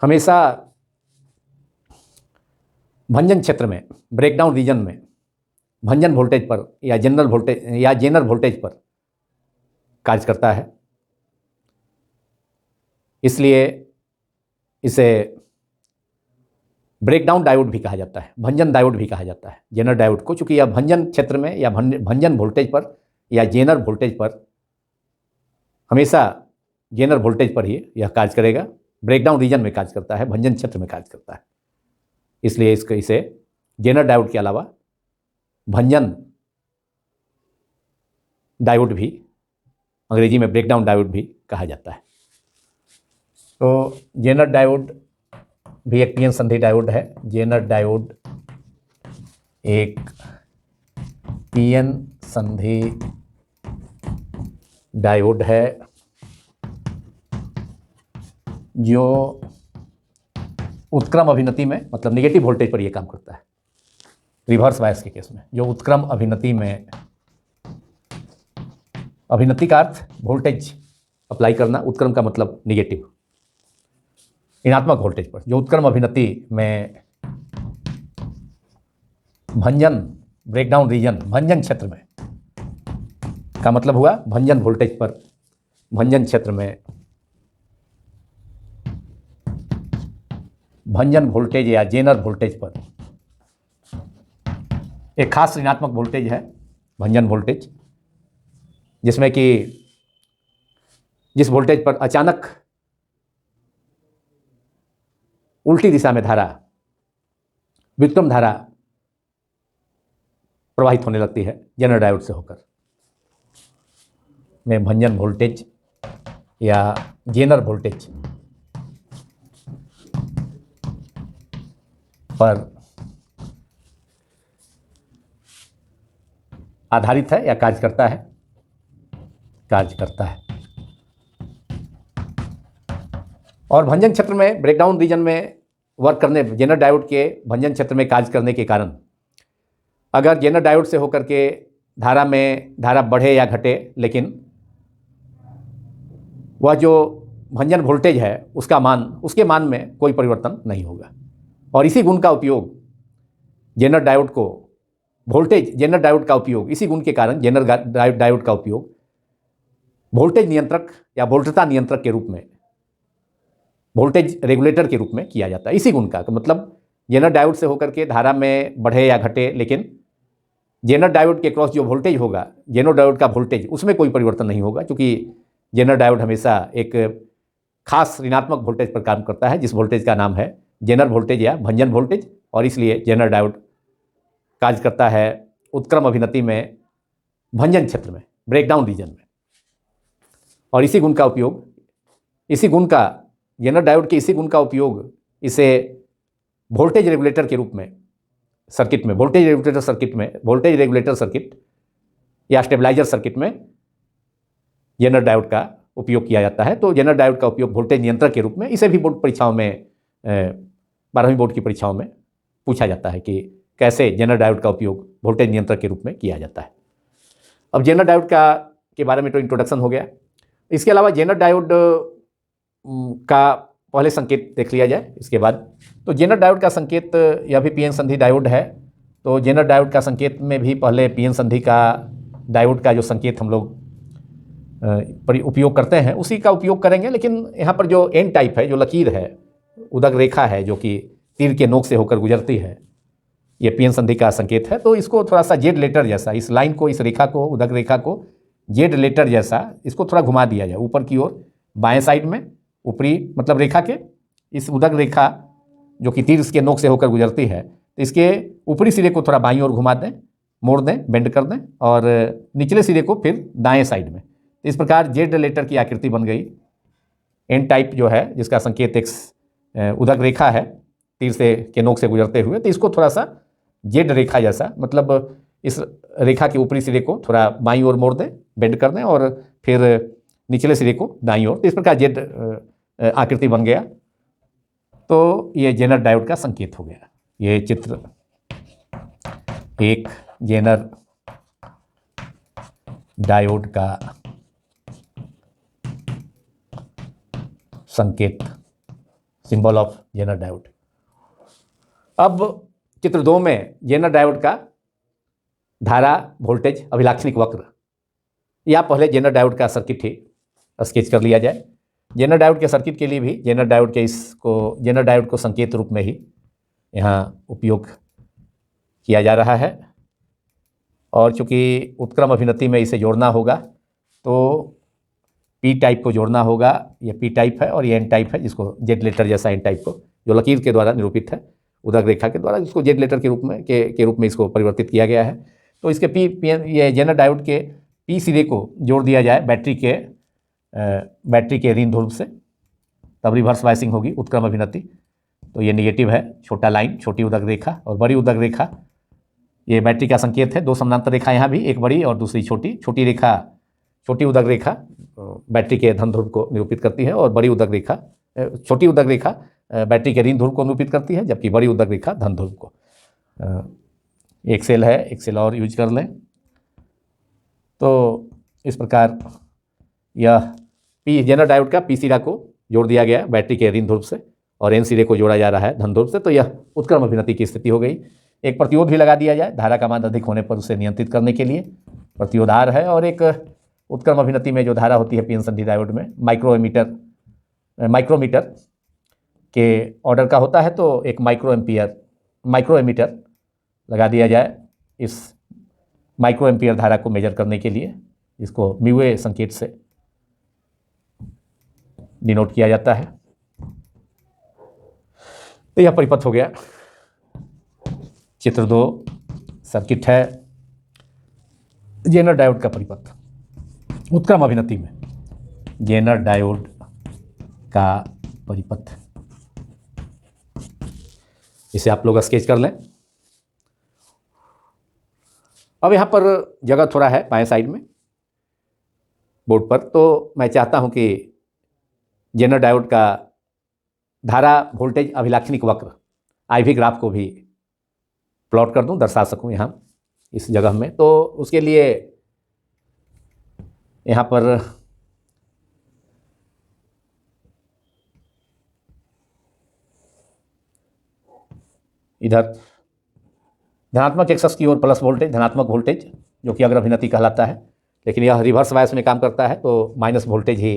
S1: हमेशा भंजन क्षेत्र में, ब्रेकडाउन रीजन में भंजन वोल्टेज पर या जेनर वोल्टेज पर कार्य करता है। इसलिए इसे ब्रेकडाउन डायोड भी कहा जाता है, भंजन डायोड भी कहा जाता है जेनर डायोड को, चूंकि यह भंजन क्षेत्र में या भंजन वोल्टेज पर या जेनर वोल्टेज पर हमेशा जेनर वोल्टेज पर ही यह कार्य करेगा। ब्रेकडाउन रीजन में कार्य करता है, भंजन क्षेत्र में कार्य करता है। इसलिए इसे जेनर डायोड के अलावा भंजन डायोड भी, अंग्रेजी में ब्रेकडाउन डायोड भी कहा जाता है। तो जेनर डायोड भी एक पीएन संधि डायोड है। जेनर डायोड एक पीएन संधि डायोड है जो उत्क्रम अभिनति में, मतलब नेगेटिव वोल्टेज पर यह काम करता है। रिवर्स बायस के केस में जो उत्क्रम अभिनति में, अभिनति का अर्थ वोल्टेज अप्लाई करना, उत्क्रम का मतलब नेगेटिव, ऋणात्मक वोल्टेज पर, जो उत्क्रम अभिनति में भंजन, ब्रेकडाउन रीजन, भंजन क्षेत्र में का मतलब हुआ भंजन वोल्टेज पर, भंजन क्षेत्र में भंजन वोल्टेज या जेनर वोल्टेज पर एक खास ऋणात्मक वोल्टेज है, भंजन वोल्टेज, जिसमें कि जिस वोल्टेज पर अचानक उल्टी दिशा में धारा, व्युत्क्रम धारा प्रवाहित होने लगती है जेनर डायोड से होकर, में भंजन वोल्टेज या जेनर वोल्टेज पर आधारित है या कार्य करता है। और भंजन क्षेत्र में, ब्रेकडाउन रीजन में वर्क करने, जेनर डायोड के भंजन क्षेत्र में कार्य करने के कारण अगर जेनर डायोड से होकर के धारा बढ़े या घटे, लेकिन वह जो भंजन वोल्टेज है उसके मान में कोई परिवर्तन नहीं होगा। और इसी गुण का उपयोग जेनर डायोड का उपयोग, इसी गुण के कारण जेनर डायोड का उपयोग वोल्टेज नियंत्रक या वोल्टता नियंत्रक के रूप में, वोल्टेज रेगुलेटर के रूप में किया जाता है। इसी गुण का मतलब जेनर डायोड से होकर के धारा में बढ़े या घटे, लेकिन जेनर डायोड के क्रॉस जो वोल्टेज होगा, जेनर डायोड का वोल्टेज, उसमें कोई परिवर्तन नहीं होगा, क्योंकि जेनर डायोड हमेशा एक खास ऋणात्मक वोल्टेज पर काम करता है, जिस वोल्टेज का नाम है जेनर वोल्टेज या भंजन वोल्टेज। और इसलिए जेनर डायोड कार्य करता है उत्क्रम अभिनति में, भंजन क्षेत्र में, ब्रेकडाउन रीजन में। और इसी गुण का उपयोग, जेनर डायोड के इसी गुण का उपयोग इसे वोल्टेज रेगुलेटर के रूप में सर्किट में, वोल्टेज रेगुलेटर सर्किट या स्टेबलाइजर सर्किट में जेनर डायोड का उपयोग किया जाता है। तो जेनर डायोड का उपयोग वोल्टेज नियंत्रक के रूप में, इसे भी बोर्ड परीक्षाओं में, 12वीं बोर्ड की परीक्षाओं में पूछा जाता है कि कैसे जेनर डायोड का उपयोग वोल्टेज नियंत्रक के रूप में किया जाता है। अब जेनर डायोड के बारे में तो इंट्रोडक्शन हो गया। इसके अलावा जेनर डायोड का पहले संकेत देख लिया जाए इसके बाद। तो जेनर डायोड का संकेत, यह भी पीएन संधि डायोड है, तो जेनर डायोड का संकेत में भी पहले पीएन संधि का डायोड का जो संकेत हम लोग उपयोग करते हैं उसी का उपयोग करेंगे, लेकिन यहाँ पर जो एन टाइप है, जो लकीर है, उदग रेखा है जो कि तीर के नोक से होकर गुजरती है, ये पीएन संधि का संकेत है। तो इसको थोड़ा सा जेड लेटर जैसा, इस लाइन को, इस रेखा को, उदग रेखा को जेड लेटर जैसा इसको थोड़ा घुमा दिया जाए ऊपर की ओर, बाएं साइड में, ऊपरी मतलब रेखा के इस उदग रेखा जो कि तीर के नोक से होकर गुजरती है, तो इसके ऊपरी सिरे को थोड़ा बाईं ओर घुमा दें, मोड़ दें, बेंड कर दें, और निचले सिरे को फिर दाएं साइड में। तो इस प्रकार जेड लेटर की आकृति बन गई। एन टाइप जो है जिसका संकेत एक उदग रेखा है तीर से के नोक से गुजरते हुए, तो इसको थोड़ा सा जेड रेखा जैसा, मतलब इस रेखा के ऊपरी सिरे को थोड़ा बाईं ओर मोड़ दें, बेंड कर दें, और फिर निचले सिरे को दाईं ओर। तो इस प्रकार जेड आकृति बन गया। तो ये जेनर डायोड का संकेत हो गया। ये चित्र एक जेनर डायोड का संकेत, सिंबल ऑफ जेनर डायोड। अब चित्र 2 में जेनर डायोड का धारा वोल्टेज अभिलाक्षणिक वक्र, या पहले जेनर डायोड का सर्किट ही स्केच कर लिया जाए। जेनर डायोड के सर्किट के लिए भी जेनर डायोड को संकेत रूप में ही यहाँ उपयोग किया जा रहा है, और चूँकि उत्क्रम अभिनति में इसे जोड़ना होगा तो पी टाइप को जोड़ना होगा। ये पी टाइप है और ये एन टाइप है, जिसको जेड लेटर जैसा एन टाइप को, जो लकीर के द्वारा निरूपित है उदग रेखा के द्वारा, जिसको जेड लेटर के रूप में इसको परिवर्तित किया गया है। तो इसके ये जेनर डायोड के पी सिरे को जोड़ दिया जाए बैटरी के ऋण ध्रुव से, तब रिवर्स बायसिंग होगी, उत्क्रम अभिनति। तो ये नेगेटिव है, छोटा लाइन, छोटी उदग रेखा और बड़ी उदग रेखा, ये बैटरी का संकेत है। 2 समानांतर रेखा यहाँ भी, एक बड़ी और दूसरी छोटी। छोटी उदग रेखा बैटरी के धन ध्रुव को निरूपित करती है, और छोटी उदग रेखा बैटरी के ऋण ध्रुव को निरूपित करती है, जबकि बड़ी उदग रेखा धन ध्रुव को। एक्सेल है, एक्सेल और यूज कर लें। तो इस प्रकार यह जेनर डायोड का पी सिरा को जोड़ दिया गया बैटरी के ऋण ध्रुव से, और एन सिरे को जोड़ा जा रहा है धन ध्रुव से। तो यह उत्क्रम अभिनति की स्थिति हो गई। एक प्रतिरोध भी लगा दिया जाए धारा का मान अधिक होने पर उसे नियंत्रित करने के लिए, प्रतिरोध R है। और एक उत्क्रम अभिनति में जो धारा होती है पीएन संधि डायोड में माइक्रोमीटर के ऑर्डर का होता है, तो एक माइक्रो एमीटर लगा दिया जाए इस माइक्रो एम्पियर धारा को मेजर करने के लिए, इसको म्यूए संकेत से डिनोट किया जाता है। तो यह परिपथ हो गया। चित्र 2 सर्किट है जेनर डायोड का परिपथ उत्क्रम अभिनति में, जेनर डायोड का परिपथ। इसे आप लोग स्केच कर लें। अब यहाँ पर जगह थोड़ा है बाएं साइड में बोर्ड पर, तो मैं चाहता हूँ कि जेनर डायोड का धारा वोल्टेज अभिलाक्षणिक वक्र IV ग्राफ को भी प्लॉट कर दूं, दर्शा सकूं यहाँ इस जगह में। तो उसके लिए यहाँ पर इधर धनात्मक एक्सिस की ओर प्लस वोल्टेज, धनात्मक वोल्टेज जो कि अग्र अभिनति कहलाता है, लेकिन यह रिवर्स बायस में काम करता है, तो माइनस वोल्टेज ही,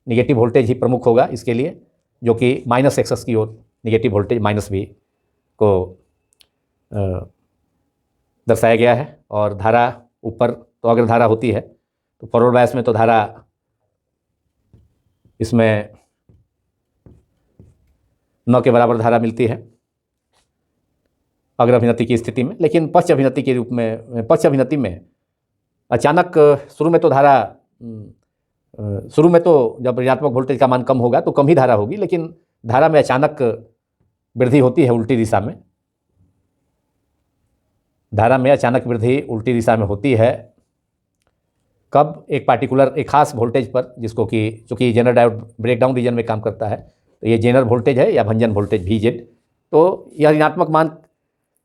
S1: निगेटिव वोल्टेज ही प्रमुख होगा इसके लिए, जो कि माइनस एक्सिस की ओर निगेटिव वोल्टेज माइनस V को दर्शाया गया है। और धारा ऊपर तो अग्र धारा होती है, तो फॉरवर्ड बायस में तो धारा इसमें 9 के बराबर धारा मिलती है अग्र अभिनति की स्थिति में। लेकिन पश्च अभिनति के रूप में, पश्च अभिनति में अचानक शुरू में तो जब ऋणात्मक वोल्टेज का मान कम होगा तो कम ही धारा होगी, लेकिन धारा में अचानक वृद्धि होती है उल्टी दिशा में। धारा में अचानक वृद्धि उल्टी दिशा में होती है कब? एक पार्टिकुलर, एक खास वोल्टेज पर, जिसको कि चूँकि जेनर डायोड ब्रेकडाउन रीजन में काम करता है, तो ये जेनर वोल्टेज है या भंजन वोल्टेज VZ। तो यह ऋणात्मक मान,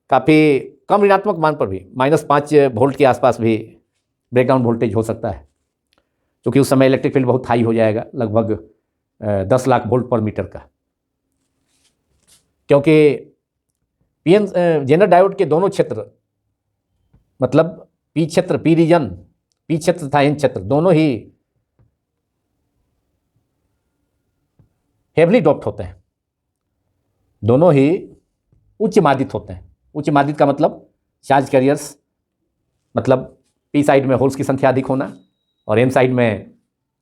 S1: काफ़ी कम ऋणात्मक मान पर भी -5 वोल्ट के आसपास भी ब्रेकडाउन वोल्टेज हो सकता है, क्योंकि उस समय इलेक्ट्रिक फील्ड बहुत हाई हो जाएगा, लगभग 10 लाख वोल्ट पर मीटर का। क्योंकि जेनर डायोड के दोनों क्षेत्र मतलब पी क्षेत्र, पी रीजन, पी क्षेत्र तथा एन क्षेत्र दोनों ही हेवली डॉप्ड होते हैं, दोनों ही उच्च मादित होते हैं। उच्च मादित का मतलब चार्ज कैरियर्स, मतलब पी साइड में होल्स की संख्या अधिक होना और एन साइड में,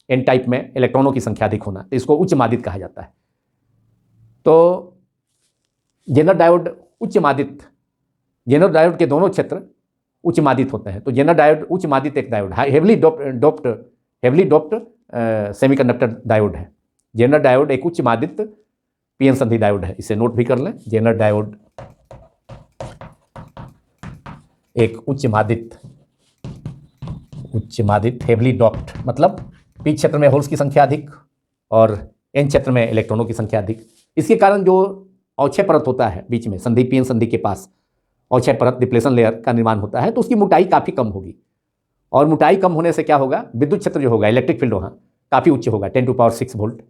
S1: एन टाइप में इलेक्ट्रॉनों की संख्या अधिक होना, तो इसको उच्च मादित कहा जाता है। तो जेनर डायोड उच्च मादित, जेनर डायोड के दोनों क्षेत्र उच्च मादित होते हैं। तो जेनर डायोड उच्च मादित एक diode, heavily doped semiconductor diode है। जेनर डायोड एक उच्च मादित पीएन संधि डायोड है, इसे नोट भी कर लें। जेनर डायोड एक उच्च मादित हेवली डॉप्ड, मतलब पी क्षेत्र में होल्स की संख्या अधिक और एन क्षेत्र में इलेक्ट्रॉनों की संख्या अधिक। इसके कारण जो अवक्षय परत होता है बीच में, संधि पीएन संधि के पास अवक्षय परत, डिप्लेशन लेयर का निर्माण होता है, तो उसकी मोटाई काफ़ी कम होगी। और मोटाई कम होने से क्या होगा, विद्युत क्षेत्र जो होगा, इलेक्ट्रिक फील्ड वहाँ काफ़ी उच्च होगा, 10⁶ वोल्ट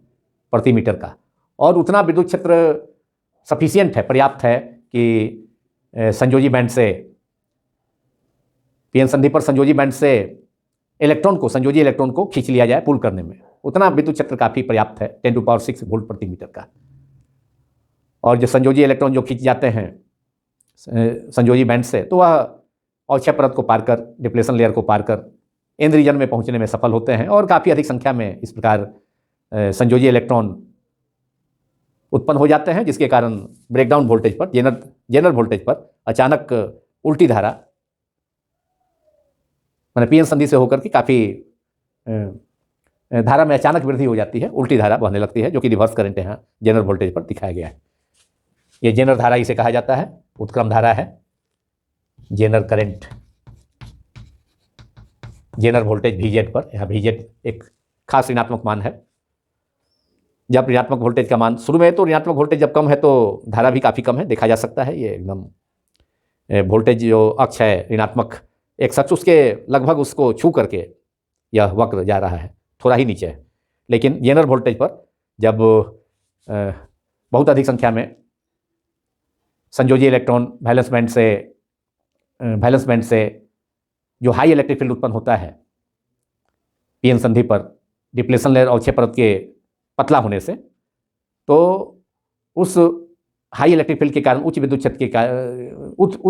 S1: प्रति मीटर का। और उतना विद्युत क्षेत्र सफिशियंट है, पर्याप्त है कि संयोजी बैंड से, पीएन संधि पर संयोजी बैंड से संयोजी इलेक्ट्रॉन को खींच लिया जाए पुल करने में। उतना विद्युत क्षेत्र काफ़ी पर्याप्त है, 10⁶ वोल्ट प्रति मीटर का। और जो संयोजी इलेक्ट्रॉन जो खींच जाते हैं संयोजी बैंड से, तो वह अवक्षय परत को पार कर, डिप्लेशन लेयर को पार कर एन रीजन में पहुंचने में सफल होते हैं। और काफ़ी अधिक संख्या में इस प्रकार संयोजी इलेक्ट्रॉन उत्पन्न हो जाते हैं, जिसके कारण ब्रेकडाउन वोल्टेज पर, जेनर वोल्टेज पर अचानक उल्टी धारा, मैंने पीएन संधि से होकर के काफ़ी धारा में अचानक वृद्धि हो जाती है, उल्टी धारा बहने लगती है, जो कि रिवर्स करंट यहाँ जेनर वोल्टेज पर दिखाया गया है। ये जेनर धारा इसे कहा जाता है, उत्क्रम धारा है। Zener current, Zener voltage Vz पर, यहाँ Vz एक खास ऋणात्मक मान है। जब ऋणात्मक वोल्टेज का मान शुरू में, तो ऋणात्मक वोल्टेज जब कम है तो धारा भी काफ़ी कम है, देखा जा सकता है। ये एकदम वोल्टेज जो अक्ष है ऋणात्मक एक अक्ष, उसके लगभग उसको छू करके यह वक्र जा रहा है, थोड़ा ही नीचे है। लेकिन जेनर वोल्टेज पर जब बहुत अधिक संख्या में संयोजी इलेक्ट्रॉन वैलेंस बैंड से जो हाई इलेक्ट्रिक फील्ड उत्पन्न होता है पीएन संधि पर, डिप्लेशन लेयर अवक्षय परत के पतला होने से, तो उस हाई इलेक्ट्रिक फील्ड के कारण उच्च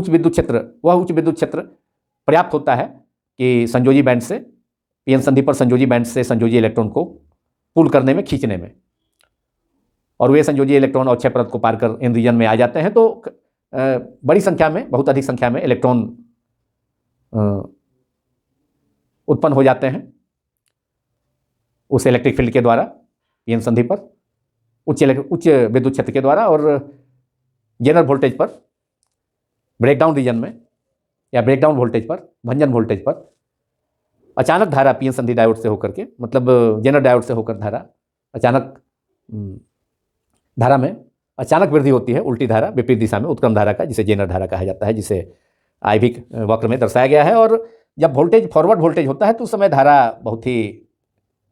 S1: विद्युत क्षेत्र पर्याप्त होता है कि संयोजी बैंड से, पीएन संधि पर संयोजी बैंड से संयोजी इलेक्ट्रॉन को पुल करने में, खींचने में। और वे संयोजी इलेक्ट्रॉन अवक्षय परत को पार कर एन रीजन में आ जाते हैं, तो बड़ी संख्या में, बहुत अधिक संख्या में इलेक्ट्रॉन उत्पन्न हो जाते हैं उस इलेक्ट्रिक फील्ड के द्वारा, पीएन संधि पर उच्च विद्युत क्षेत्र के द्वारा। और जेनर वोल्टेज पर, ब्रेकडाउन रीजन में या ब्रेकडाउन वोल्टेज पर, भंजन वोल्टेज पर अचानक धारा पीएन संधि डायोड से होकर के, मतलब जेनर डायोड से होकर धारा अचानक, धारा में अचानक वृद्धि होती है, उल्टी धारा, विपरीत दिशा में, उत्क्रम धारा का, जिसे जेनर धारा कहा जाता है, जिसे आइविक वक्र में दर्शाया गया है। और जब वोल्टेज फॉरवर्ड वोल्टेज होता है तो उस समय धारा बहुत ही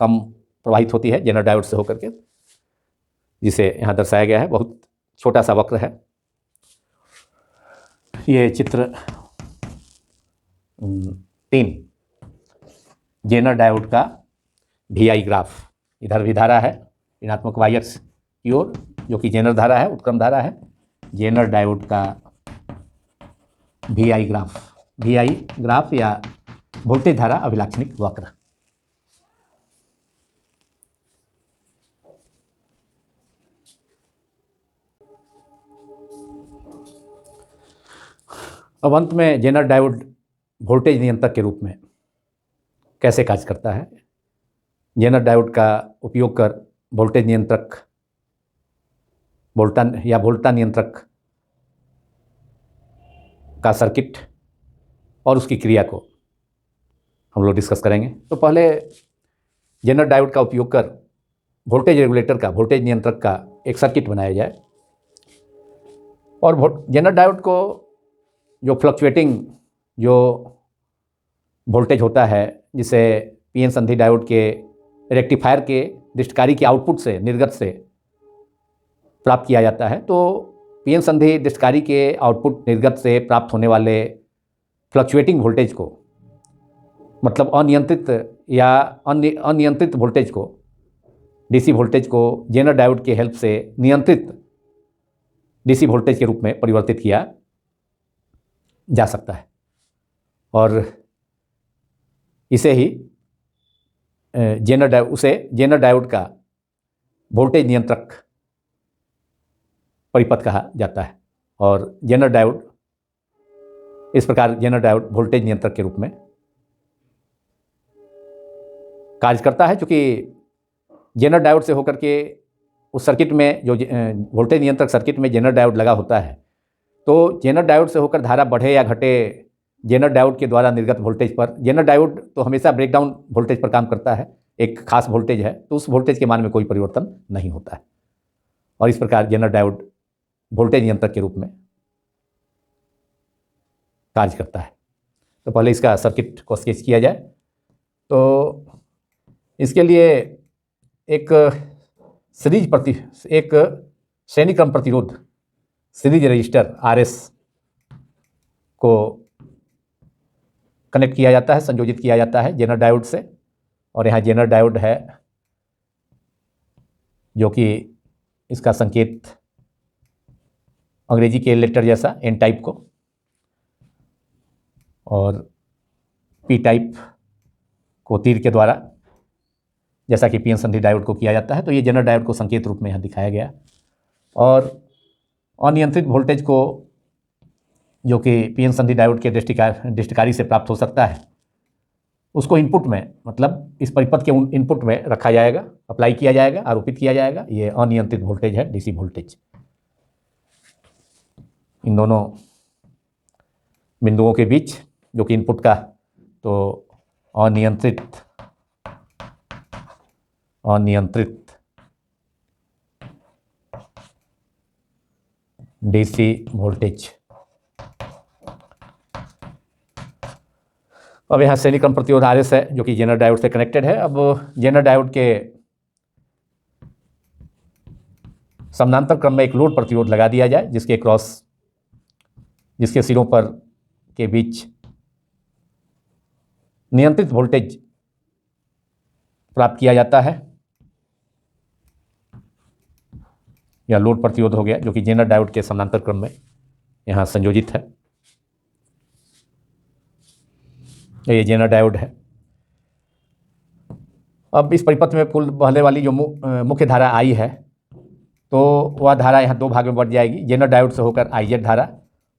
S1: कम प्रवाहित होती है जेनर डायोड से होकर के, जिसे यहाँ दर्शाया गया है। बहुत छोटा सा वक्र है ये चित्र 3, जेनर डायोड का VI ग्राफ। इधर भी धारा है ऋणात्मक y अक्ष की ओर, जो कि जेनर धारा है, उत्क्रम धारा है। जेनर डायोड का VI ग्राफ या वोल्टेज धारा अभिलाक्षणिक वक्र। अब अंत में जेनर डायोड वोल्टेज नियंत्रक के रूप में कैसे कार्य करता है। जेनर डायोड का उपयोग कर वोल्टेज नियंत्रक, वोल्टा नियंत्रक का सर्किट और उसकी क्रिया को हम लोग डिस्कस करेंगे। तो पहले जेनर डायोड का उपयोग कर वोल्टेज रेगुलेटर का, वोल्टेज नियंत्रक का एक सर्किट बनाया जाए। और जेनर डायोड को जो फ्लक्चुएटिंग जो वोल्टेज होता है, जिसे पीएन संधि डायोड के रेक्टिफायर के डिस्टकारी के आउटपुट से, निर्गत से प्राप्त किया जाता है। तो पीएन संधि डिस्टकारी के आउटपुट, निर्गत से प्राप्त होने वाले फ्लक्चुएटिंग वोल्टेज को, मतलब अनियंत्रित या अनियंत्रित वोल्टेज को, डीसी वोल्टेज को जेनर डायोड के हेल्प से नियंत्रित डीसी वोल्टेज के रूप में परिवर्तित किया जा सकता है। और इसे ही जेनर डायोड का वोल्टेज नियंत्रक परिपथ कहा जाता है। और जेनर डायोड इस प्रकार जेनर डायोड वोल्टेज नियंत्रक के रूप में कार्य करता है, क्योंकि जेनर डायोड से होकर के उस सर्किट में जो वोल्टेज नियंत्रक सर्किट में जेनर डायोड लगा होता है, तो जेनर डायोड से होकर धारा बढ़े या घटे जेनर डायोड के द्वारा निर्गत वोल्टेज पर, जेनर डायोड तो हमेशा ब्रेकडाउन वोल्टेज पर काम करता है, एक खास वोल्टेज है तो उस वोल्टेज के मान में कोई परिवर्तन नहीं होता है। और इस प्रकार जेनर डायोड वोल्टेज नियंत्रक के रूप में कार्य करता है। तो पहले इसका सर्किट को स्केच किया जाए। तो इसके लिए एक श्रेणी क्रम प्रतिरोध सीरीज रजिस्टर RS को कनेक्ट किया जाता है, संयोजित किया जाता है जेनर डायोड से। और यहाँ जेनर डायोड है जो कि इसका संकेत अंग्रेजी के लेटर जैसा N टाइप को और P टाइप को तीर के द्वारा, जैसा कि PN संधि डायोड को किया जाता है, तो ये जेनर डायोड को संकेत रूप में यहाँ दिखाया गया। और अनियंत्रित वोल्टेज को जो कि PN संधि डायोड के दृष्टिकारी से प्राप्त हो सकता है, उसको इनपुट में, मतलब इस परिपथ के इनपुट में रखा जाएगा, अप्लाई किया जाएगा, आरोपित किया जाएगा। ये अनियंत्रित वोल्टेज है, डीसी वोल्टेज। इन दोनों बिंदुओं के बीच जो कि इनपुट का, तो अनियंत्रित डीसी वोल्टेज। अब यहाँ श्रेणी क्रम प्रतिरोध RS है जो कि जेनर डायोड से कनेक्टेड है। अब जेनर डायोड के समानांतर क्रम में एक लोड प्रतिरोध लगा दिया जाए, जिसके सिरों पर के बीच नियंत्रित वोल्टेज प्राप्त किया जाता है। यह लोड प्रतिरोध हो गया जो कि जेनर डायोड के समानांतर क्रम में यहाँ संयोजित है। ये जेनर डायोड है। अब इस परिपथ में कुल बहने वाली जो मुख्य धारा I है, तो वह धारा यहाँ दो भाग में बढ़ जाएगी। जेनर डायोड से होकर IZ धारा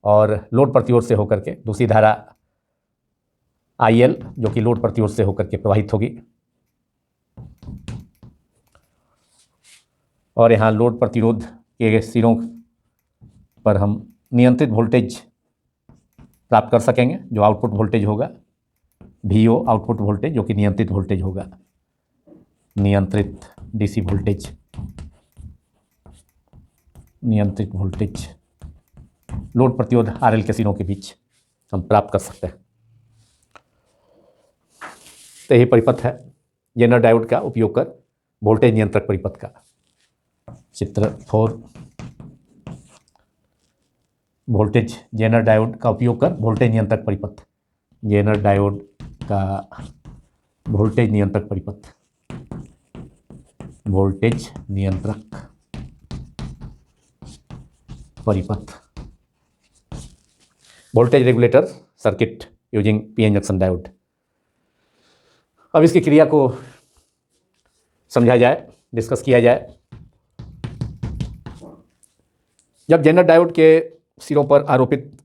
S1: और लोड प्रतिरोध से होकर के दूसरी धारा IL जो कि लोड प्रतिरोध से होकर के प्रवाहित होगी। और यहाँ लोड प्रतिरोध के सिरों पर हम नियंत्रित वोल्टेज प्राप्त कर सकेंगे, जो आउटपुट वोल्टेज होगा VO, आउटपुट वोल्टेज जो कि नियंत्रित वोल्टेज होगा, नियंत्रित डीसी वोल्टेज, नियंत्रित वोल्टेज लोड प्रतिरोध RL के सिरों के बीच हम प्राप्त कर सकते हैं। तो यही परिपथ है जेनर डायोड का उपयोग कर वोल्टेज नियंत्रक परिपथ का। चित्र 4, वोल्टेज जेनर डायोड का उपयोग कर वोल्टेज नियंत्रक परिपथ, जेनर डायोड का वोल्टेज नियंत्रक परिपथ, वोल्टेज नियंत्रक परिपथ, voltage regulator circuit using PN junction diode. अब इसकी क्रिया को समझा जाए, डिस्कस किया जाए। जब जेनर डायोड के सिरों पर आरोपित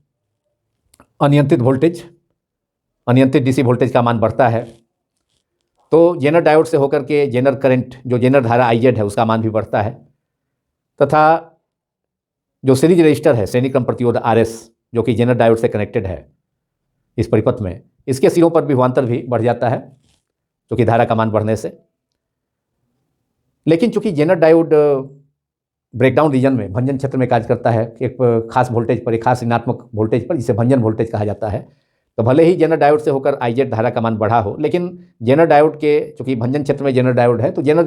S1: अनियंत्रित डीसी वोल्टेज का मान बढ़ता है, तो जेनर डायोड से होकर के जेनर करंट, जो जेनर धारा IZ है, उसका मान भी बढ़ता है। तथा जो सीरीज रजिस्टर है, श्रेणी क्रम प्रतिरोध RS जो कि जेनर डायोड से कनेक्टेड है इस परिपथ में, इसके सिरों पर विभवांतर भी बढ़ जाता है क्योंकि धारा का मान बढ़ने से। लेकिन चूंकि जेनर डायोड ब्रेकडाउन रीजन में, भंजन क्षेत्र में कार्य करता है, एक खास वोल्टेज पर, एक खास ऋणात्मक वोल्टेज पर, जिसे भंजन वोल्टेज कहा जाता है, तो भले ही जेनर डायोड से होकर IZ धारा का मान बढ़ा हो, लेकिन जेनर डायोड के, चूंकि भंजन क्षेत्र में जेनर डायोड है, तो जेनर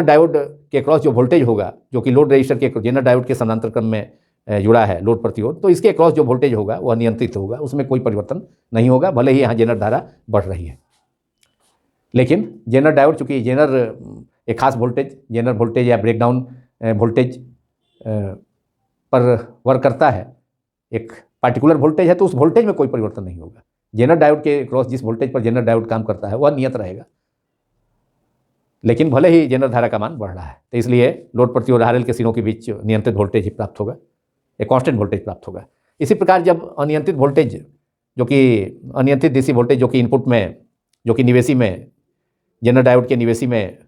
S1: डायोड के क्रॉस जो वोल्टेज होगा, जो कि लोड रजिस्टर के जेनर डायोड के समानांतर क्रम में जुड़ा है लोड प्रतिरोध, तो इसके क्रॉस जो वोल्टेज होगा वह नियंत्रित होगा, उसमें कोई परिवर्तन नहीं होगा, भले ही यहाँ जेनर धारा बढ़ रही है। लेकिन जेनर डायोड चूँकि जेनर एक खास वोल्टेज, जेनर वोल्टेज या ब्रेकडाउन वोल्टेज पर वर्क करता है, एक पार्टिकुलर वोल्टेज है, तो उस वोल्टेज में कोई परिवर्तन नहीं होगा। जेनर डायोड के क्रॉस जिस वोल्टेज पर जेनर डायोड काम करता है वह नियत रहेगा, लेकिन भले ही जेनर धारा का मान बढ़ रहा है, तो इसलिए लोड प्रतिरोध RL के सिरों के बीच नियंत्रित वोल्टेज ही प्राप्त होगा, एक कांस्टेंट वोल्टेज प्राप्त होगा। इसी प्रकार जब अनियंत्रित वोल्टेज जो कि अनियंत्रित डीसी वोल्टेज जो कि इनपुट में, जो कि निवेशी में, जेनर डायोड के निवेशी में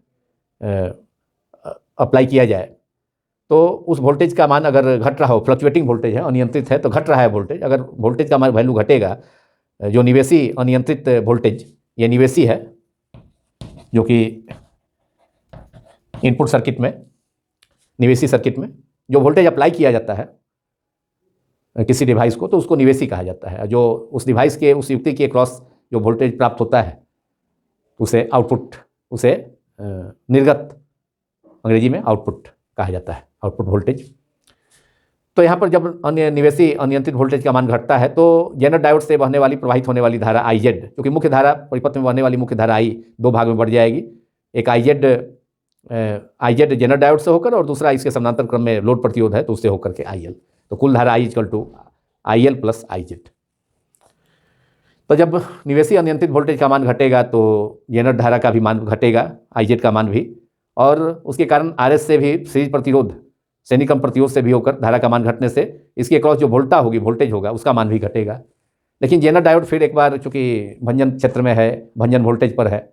S1: अप्लाई किया जाए, तो उस वोल्टेज का मान अगर घट रहा हो, फ्लक्चुएटिंग वोल्टेज है, अनियंत्रित है तो घट रहा है वोल्टेज, अगर वोल्टेज का मान वैल्यू घटेगा, जो निवेशी अनियंत्रित वोल्टेज, ये निवेशी है जो कि इनपुट सर्किट में, निवेशी सर्किट में जो वोल्टेज अप्लाई किया जाता है किसी डिवाइस को, तो उसको निवेशी कहा जाता है। जो उस डिवाइस के, उस युक्ति के क्रॉस जो वोल्टेज प्राप्त होता है उसे आउटपुट, उसे निर्गत अंग्रेजी में आउटपुट कहा जाता है, आउटपुट वोल्टेज। तो यहाँ पर जब अन्य निवेशी अनियंत्रित वोल्टेज का मान घटता है तो जेनर डायोड से बहने वाली, प्रवाहित होने वाली धारा IZ, क्योंकि मुख्य धारा, परिपथ में बहने वाली मुख्य धारा I दो भाग में बढ़ जाएगी, एक IZ जेनर डायोड से होकर और दूसरा इसके समानांतर क्रम में लोड प्रतिरोध है तो उससे होकर के IL, तो कुल धारा I = IL + IZ। तो जब निवेशी अनियंत्रित वोल्टेज का मान घटेगा तो जेनर धारा का भी मान घटेगा, IZ का मान भी, और उसके कारण RS से भी, सीरीज प्रतिरोध, श्रेणी क्रम प्रतिरोध से भी होकर धारा का मान घटने से इसके क्रॉस जो वोल्टेज होगा उसका मान भी घटेगा। लेकिन जेनर डायोड फिर एक बार चूंकि भंजन क्षेत्र में है, भंजन वोल्टेज पर है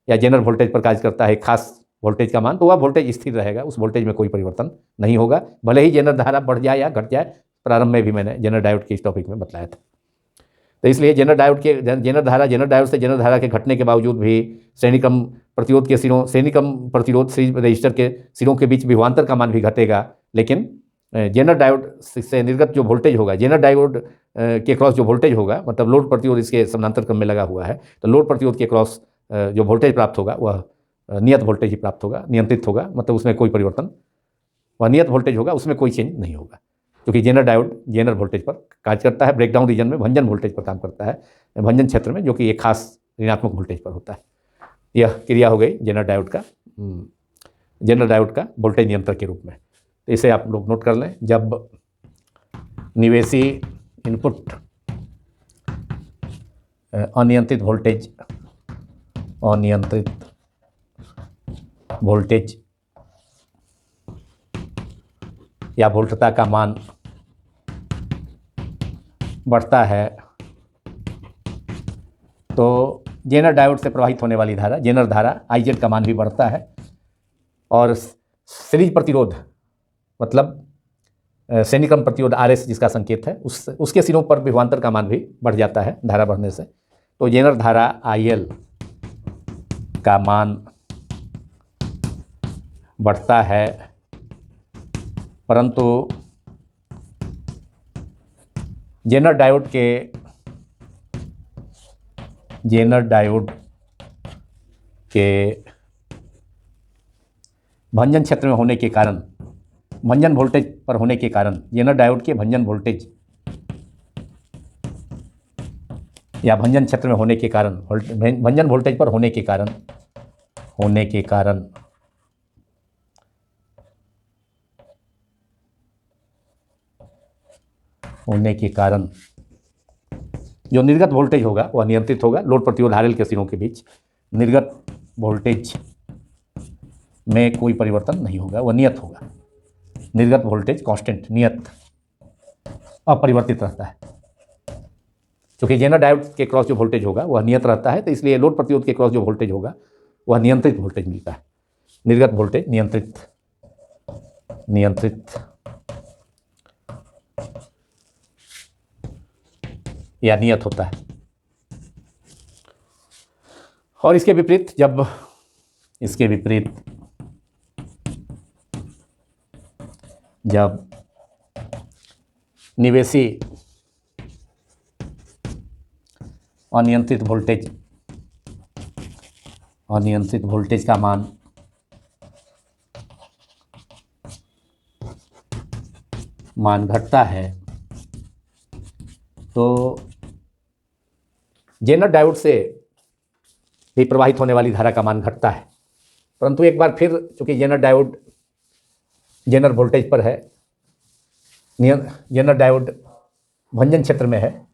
S1: या जेनर वोल्टेज पर कार्य करता है, खास वोल्टेज का मान, तो वह वोल्टेज स्थिर रहेगा, उस वोल्टेज में कोई परिवर्तन नहीं होगा, भले ही जेनर धारा बढ़ जाए या घट जाए। प्रारंभ में भी मैंने जेनर डायोड के इस टॉपिक में बताया था। तो इसलिए जेनर डायोड के, जेनर डायोड से जेनर धारा के घटने के बावजूद भी श्रेणी क्रम प्रतिरोध के सिरों, श्रेणी क्रम प्रतिरोध सीरीज रजिस्टर के सिरों के बीच विभवांतर का मान भी घटेगा, लेकिन जेनर डायोड से निर्गत जो वोल्टेज होगा, जेनर डायोड के क्रॉस जो वोल्टेज होगा, मतलब लोड प्रतिरोध इसके समानांतर क्रम में लगा हुआ है, तो लोड प्रतिरोध के क्रॉस जो वोल्टेज प्राप्त होगा वह नियत वोल्टेज ही प्राप्त होगा, नियंत्रित होगा, मतलब उसमें कोई परिवर्तन, वह नियत वोल्टेज होगा, उसमें कोई चेंज नहीं होगा, क्योंकि जेनर डायोड जेनर वोल्टेज पर कार्य करता है, ब्रेकडाउन रीजन में भंजन वोल्टेज पर काम करता है, भंजन क्षेत्र में, जो कि एक खास ऋणात्मक वोल्टेज पर होता है। यह क्रिया हो गई जेनर डायोड का वोल्टेज नियंत्रक के रूप में। तो इसे आप लोग नोट कर लें, जब निवेशी इनपुट अनियंत्रित वोल्टेज या वोल्टता का मान बढ़ता है तो जेनर डायोड से प्रवाहित होने वाली धारा, जेनर धारा IZ का मान भी बढ़ता है, और सीरीज प्रतिरोध, मतलब श्रेणी क्रम प्रतिरोध RS जिसका संकेत है, उसके सिरों पर विभवांतर का मान भी बढ़ जाता है धारा बढ़ने से। तो जेनर धारा IL का मान बढ़ता है, परंतु जेनर डायोड के भंजन क्षेत्र में होने के कारण, भंजन वोल्टेज पर होने के कारण, जेनर डायोड के भंजन वोल्टेज या भंजन क्षेत्र में होने के कारण, भंजन वोल्टेज पर होने के कारण जो निर्गत वोल्टेज होगा वह नियंत्रित होगा। लोड प्रतिरोध RL के सिरों के बीच निर्गत वोल्टेज में कोई परिवर्तन नहीं होगा, वह नियत होगा। निर्गत वोल्टेज कांस्टेंट, नियत, अपरिवर्तित रहता है, क्योंकि जेनर डायोड के क्रॉस जो वोल्टेज होगा वह नियत रहता है, तो इसलिए लोड प्रतिरोध के क्रॉस जो वोल्टेज होगा वह नियंत्रित वोल्टेज मिलता है। निर्गत वोल्टेज नियंत्रित या नियत होता है। और इसके विपरीत जब निवेशी अनियंत्रित वोल्टेज का मान घटता है तो जेनर डायोड से भी प्रवाहित होने वाली धारा का मान घटता है। परंतु एक बार फिर चूंकि जेनर डायोड जेनर वोल्टेज पर है, जेनर डायोड भंजन क्षेत्र में है,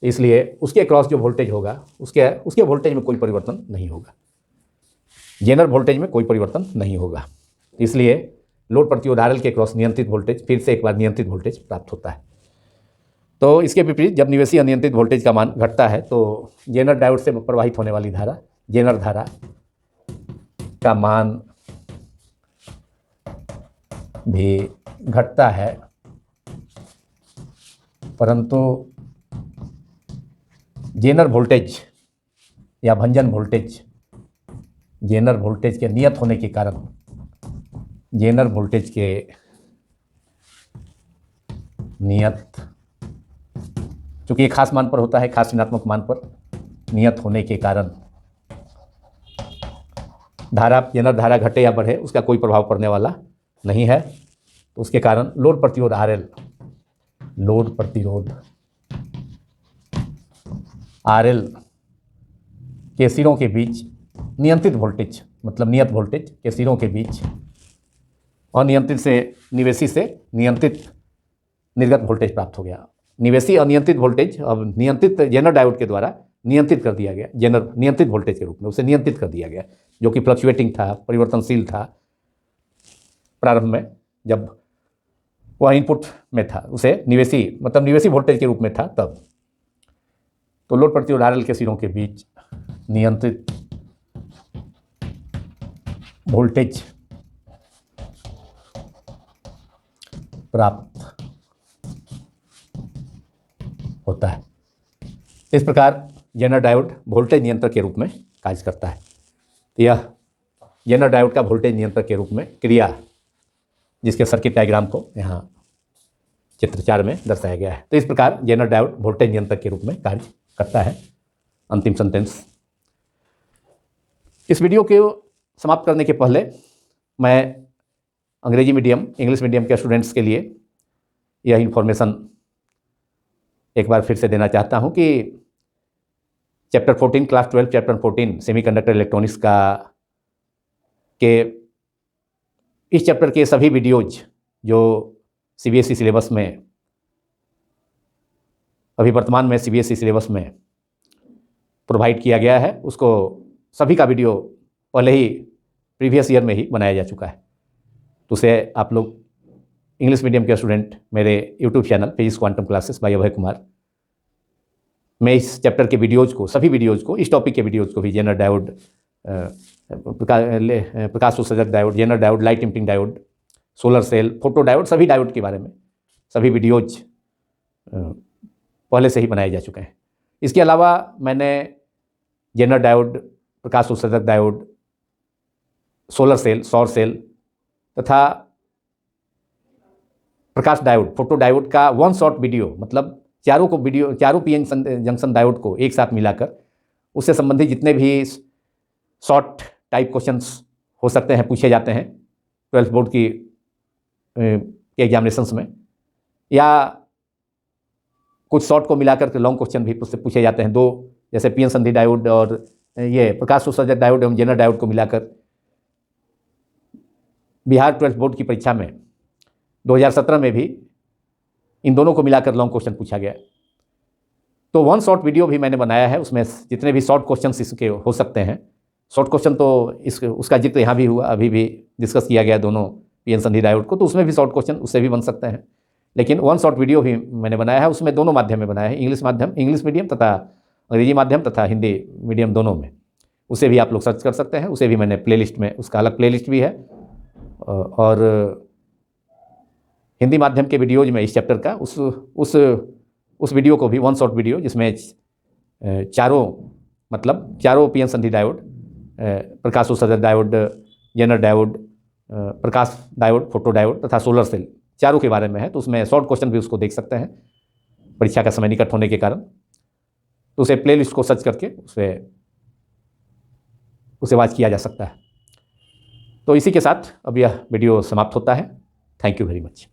S1: इसलिए उसके क्रॉस जो वोल्टेज होगा उसके वोल्टेज में कोई परिवर्तन नहीं होगा, जेनर वोल्टेज में कोई परिवर्तन नहीं होगा। इसलिए लोड प्रतिरोध RL के क्रॉस नियंत्रित वोल्टेज फिर से एक बार नियंत्रित वोल्टेज प्राप्त होता है। तो इसके विपरीत जब निवेशी अनियंत्रित वोल्टेज का मान घटता है तो जेनर डायोड से प्रवाहित होने वाली धारा, जेनर धारा का मान भी घटता है, परंतु जेनर वोल्टेज या भंजन वोल्टेज जेनर वोल्टेज के नियत होने के कारण, जेनर वोल्टेज के नियत चूँकि एक खास मान पर होता है, खास ऋणात्मक मान पर नियत होने के कारण धारा, जेनर धारा घटे या बढ़े उसका कोई प्रभाव पड़ने वाला नहीं है। तो उसके कारण लोड प्रतिरोध RL, लोड प्रतिरोध RL के सिरों के बीच नियंत्रित वोल्टेज मतलब नियत वोल्टेज के सिरों के बीच अनियंत्रित से निवेशी से नियंत्रित निर्गत वोल्टेज प्राप्त हो गया। निवेशी अनियंत्रित वोल्टेज अब नियंत्रित जेनर डायोड के द्वारा नियंत्रित कर दिया गया, जेनर नियंत्रित वोल्टेज के रूप में उसे नियंत्रित कर दिया गया, जो कि फ्लक्चुएटिंग था, परिवर्तनशील था। प्रारंभ में जब वह इनपुट में था उसे निवेशी मतलब निवेशी वोल्टेज के रूप में था तब। तो लोड प्रतिरोध RL के सिरों के बीच नियंत्रित वोल्टेज प्राप्त होता है। इस प्रकार जेनर डायोड वोल्टेज नियंत्रक के रूप में कार्य करता है। यह जेनर डायोड का वोल्टेज नियंत्रक के रूप में क्रिया, जिसके सर्किट डायग्राम को यहाँ चित्र 4 में दर्शाया गया है। तो इस प्रकार जेनर डायोड वोल्टेज नियंत्रक के रूप में कार्य करता है। अंतिम सेंटेंस। इस वीडियो को समाप्त करने के पहले मैं अंग्रेजी मीडियम, इंग्लिश मीडियम के स्टूडेंट्स के लिए यह इन्फॉर्मेशन एक बार फिर से देना चाहता हूं कि chapter 14 class 12 chapter 14 semiconductor electronics का के इस चैप्टर के सभी वीडियोज जो CBSE सिलेबस में अभी वर्तमान में CBSE सिलेबस में प्रोवाइड किया गया है, उसको सभी का वीडियो पहले ही प्रीवियस ईयर में ही बनाया जा चुका है। तो उसे आप लोग इंग्लिश मीडियम के स्टूडेंट मेरे YouTube channel physics quantum classes by Abhay Kumar में इस चैप्टर के वीडियोज़ को, सभी वीडियोज़ को, इस टॉपिक के वीडियोज़ को भी, जेनर डायोड, प्रकाश उत्सर्जक diode, Zener diode, light emitting diode, solar cell, photo diode, सभी डायोड के बारे में सभी वीडियोज पहले से ही बनाए जा चुके हैं। इसके अलावा मैंने जेनर डायोड, प्रकाश उत्सर्जक डायोड, सोलर सेल, सौर सेल तथा प्रकाश डायोड, फोटो डायोड का वन शॉट वीडियो, मतलब चारों पीएन जंक्शन डायोड को एक साथ मिलाकर उससे संबंधित जितने भी शॉर्ट टाइप क्वेश्चंस हो सकते हैं, पूछे जाते हैं 12th बोर्ड की एग्जामिनेशंस में, या कुछ शॉर्ट को मिलाकर के लॉन्ग क्वेश्चन भी उससे पूछे जाते हैं, दो जैसे पीएन संधि डायोड और ये प्रकाश उत्सर्जक डायोड एवं जेनर डायोड को मिलाकर बिहार 12th बोर्ड की परीक्षा में 2017 में भी इन दोनों को मिलाकर लॉन्ग क्वेश्चन पूछा गया। तो वन शॉर्ट वीडियो भी मैंने बनाया है, उसमें जितने भी शॉर्ट क्वेश्चन इसके हो सकते हैं, शॉर्ट क्वेश्चन तो उसका जिक्र यहाँ भी हुआ, अभी भी डिस्कस किया गया दोनों पीएन संधि डायोड को, तो उसमें भी शॉर्ट क्वेश्चन उससे भी बन सकते हैं। लेकिन वन शॉर्ट वीडियो भी मैंने बनाया है, उसमें दोनों माध्यम में बनाया है, इंग्लिश मीडियम तथा अंग्रेजी माध्यम तथा हिंदी मीडियम दोनों में। उसे भी आप लोग सर्च कर सकते हैं, उसे भी मैंने प्लेलिस्ट में, उसका अलग प्लेलिस्ट भी है। और हिंदी माध्यम के वीडियोज में इस चैप्टर का उस वीडियो को भी, वन शॉट वीडियो, जिसमें चारों पीएन संधि डायोड, प्रकाश उत्सर्जक डायोड, जेनर डायोड, प्रकाश डायोड, फोटो डायोड तथा सोलर सेल, चारों के बारे में है। तो उसमें शॉर्ट क्वेश्चन भी उसको देख सकते हैं, परीक्षा का समय निकट होने के कारण। तो उसे प्लेलिस्ट को सर्च करके उसे वॉच किया जा सकता है। तो इसी के साथ अब यह वीडियो समाप्त होता है। Thank you very much.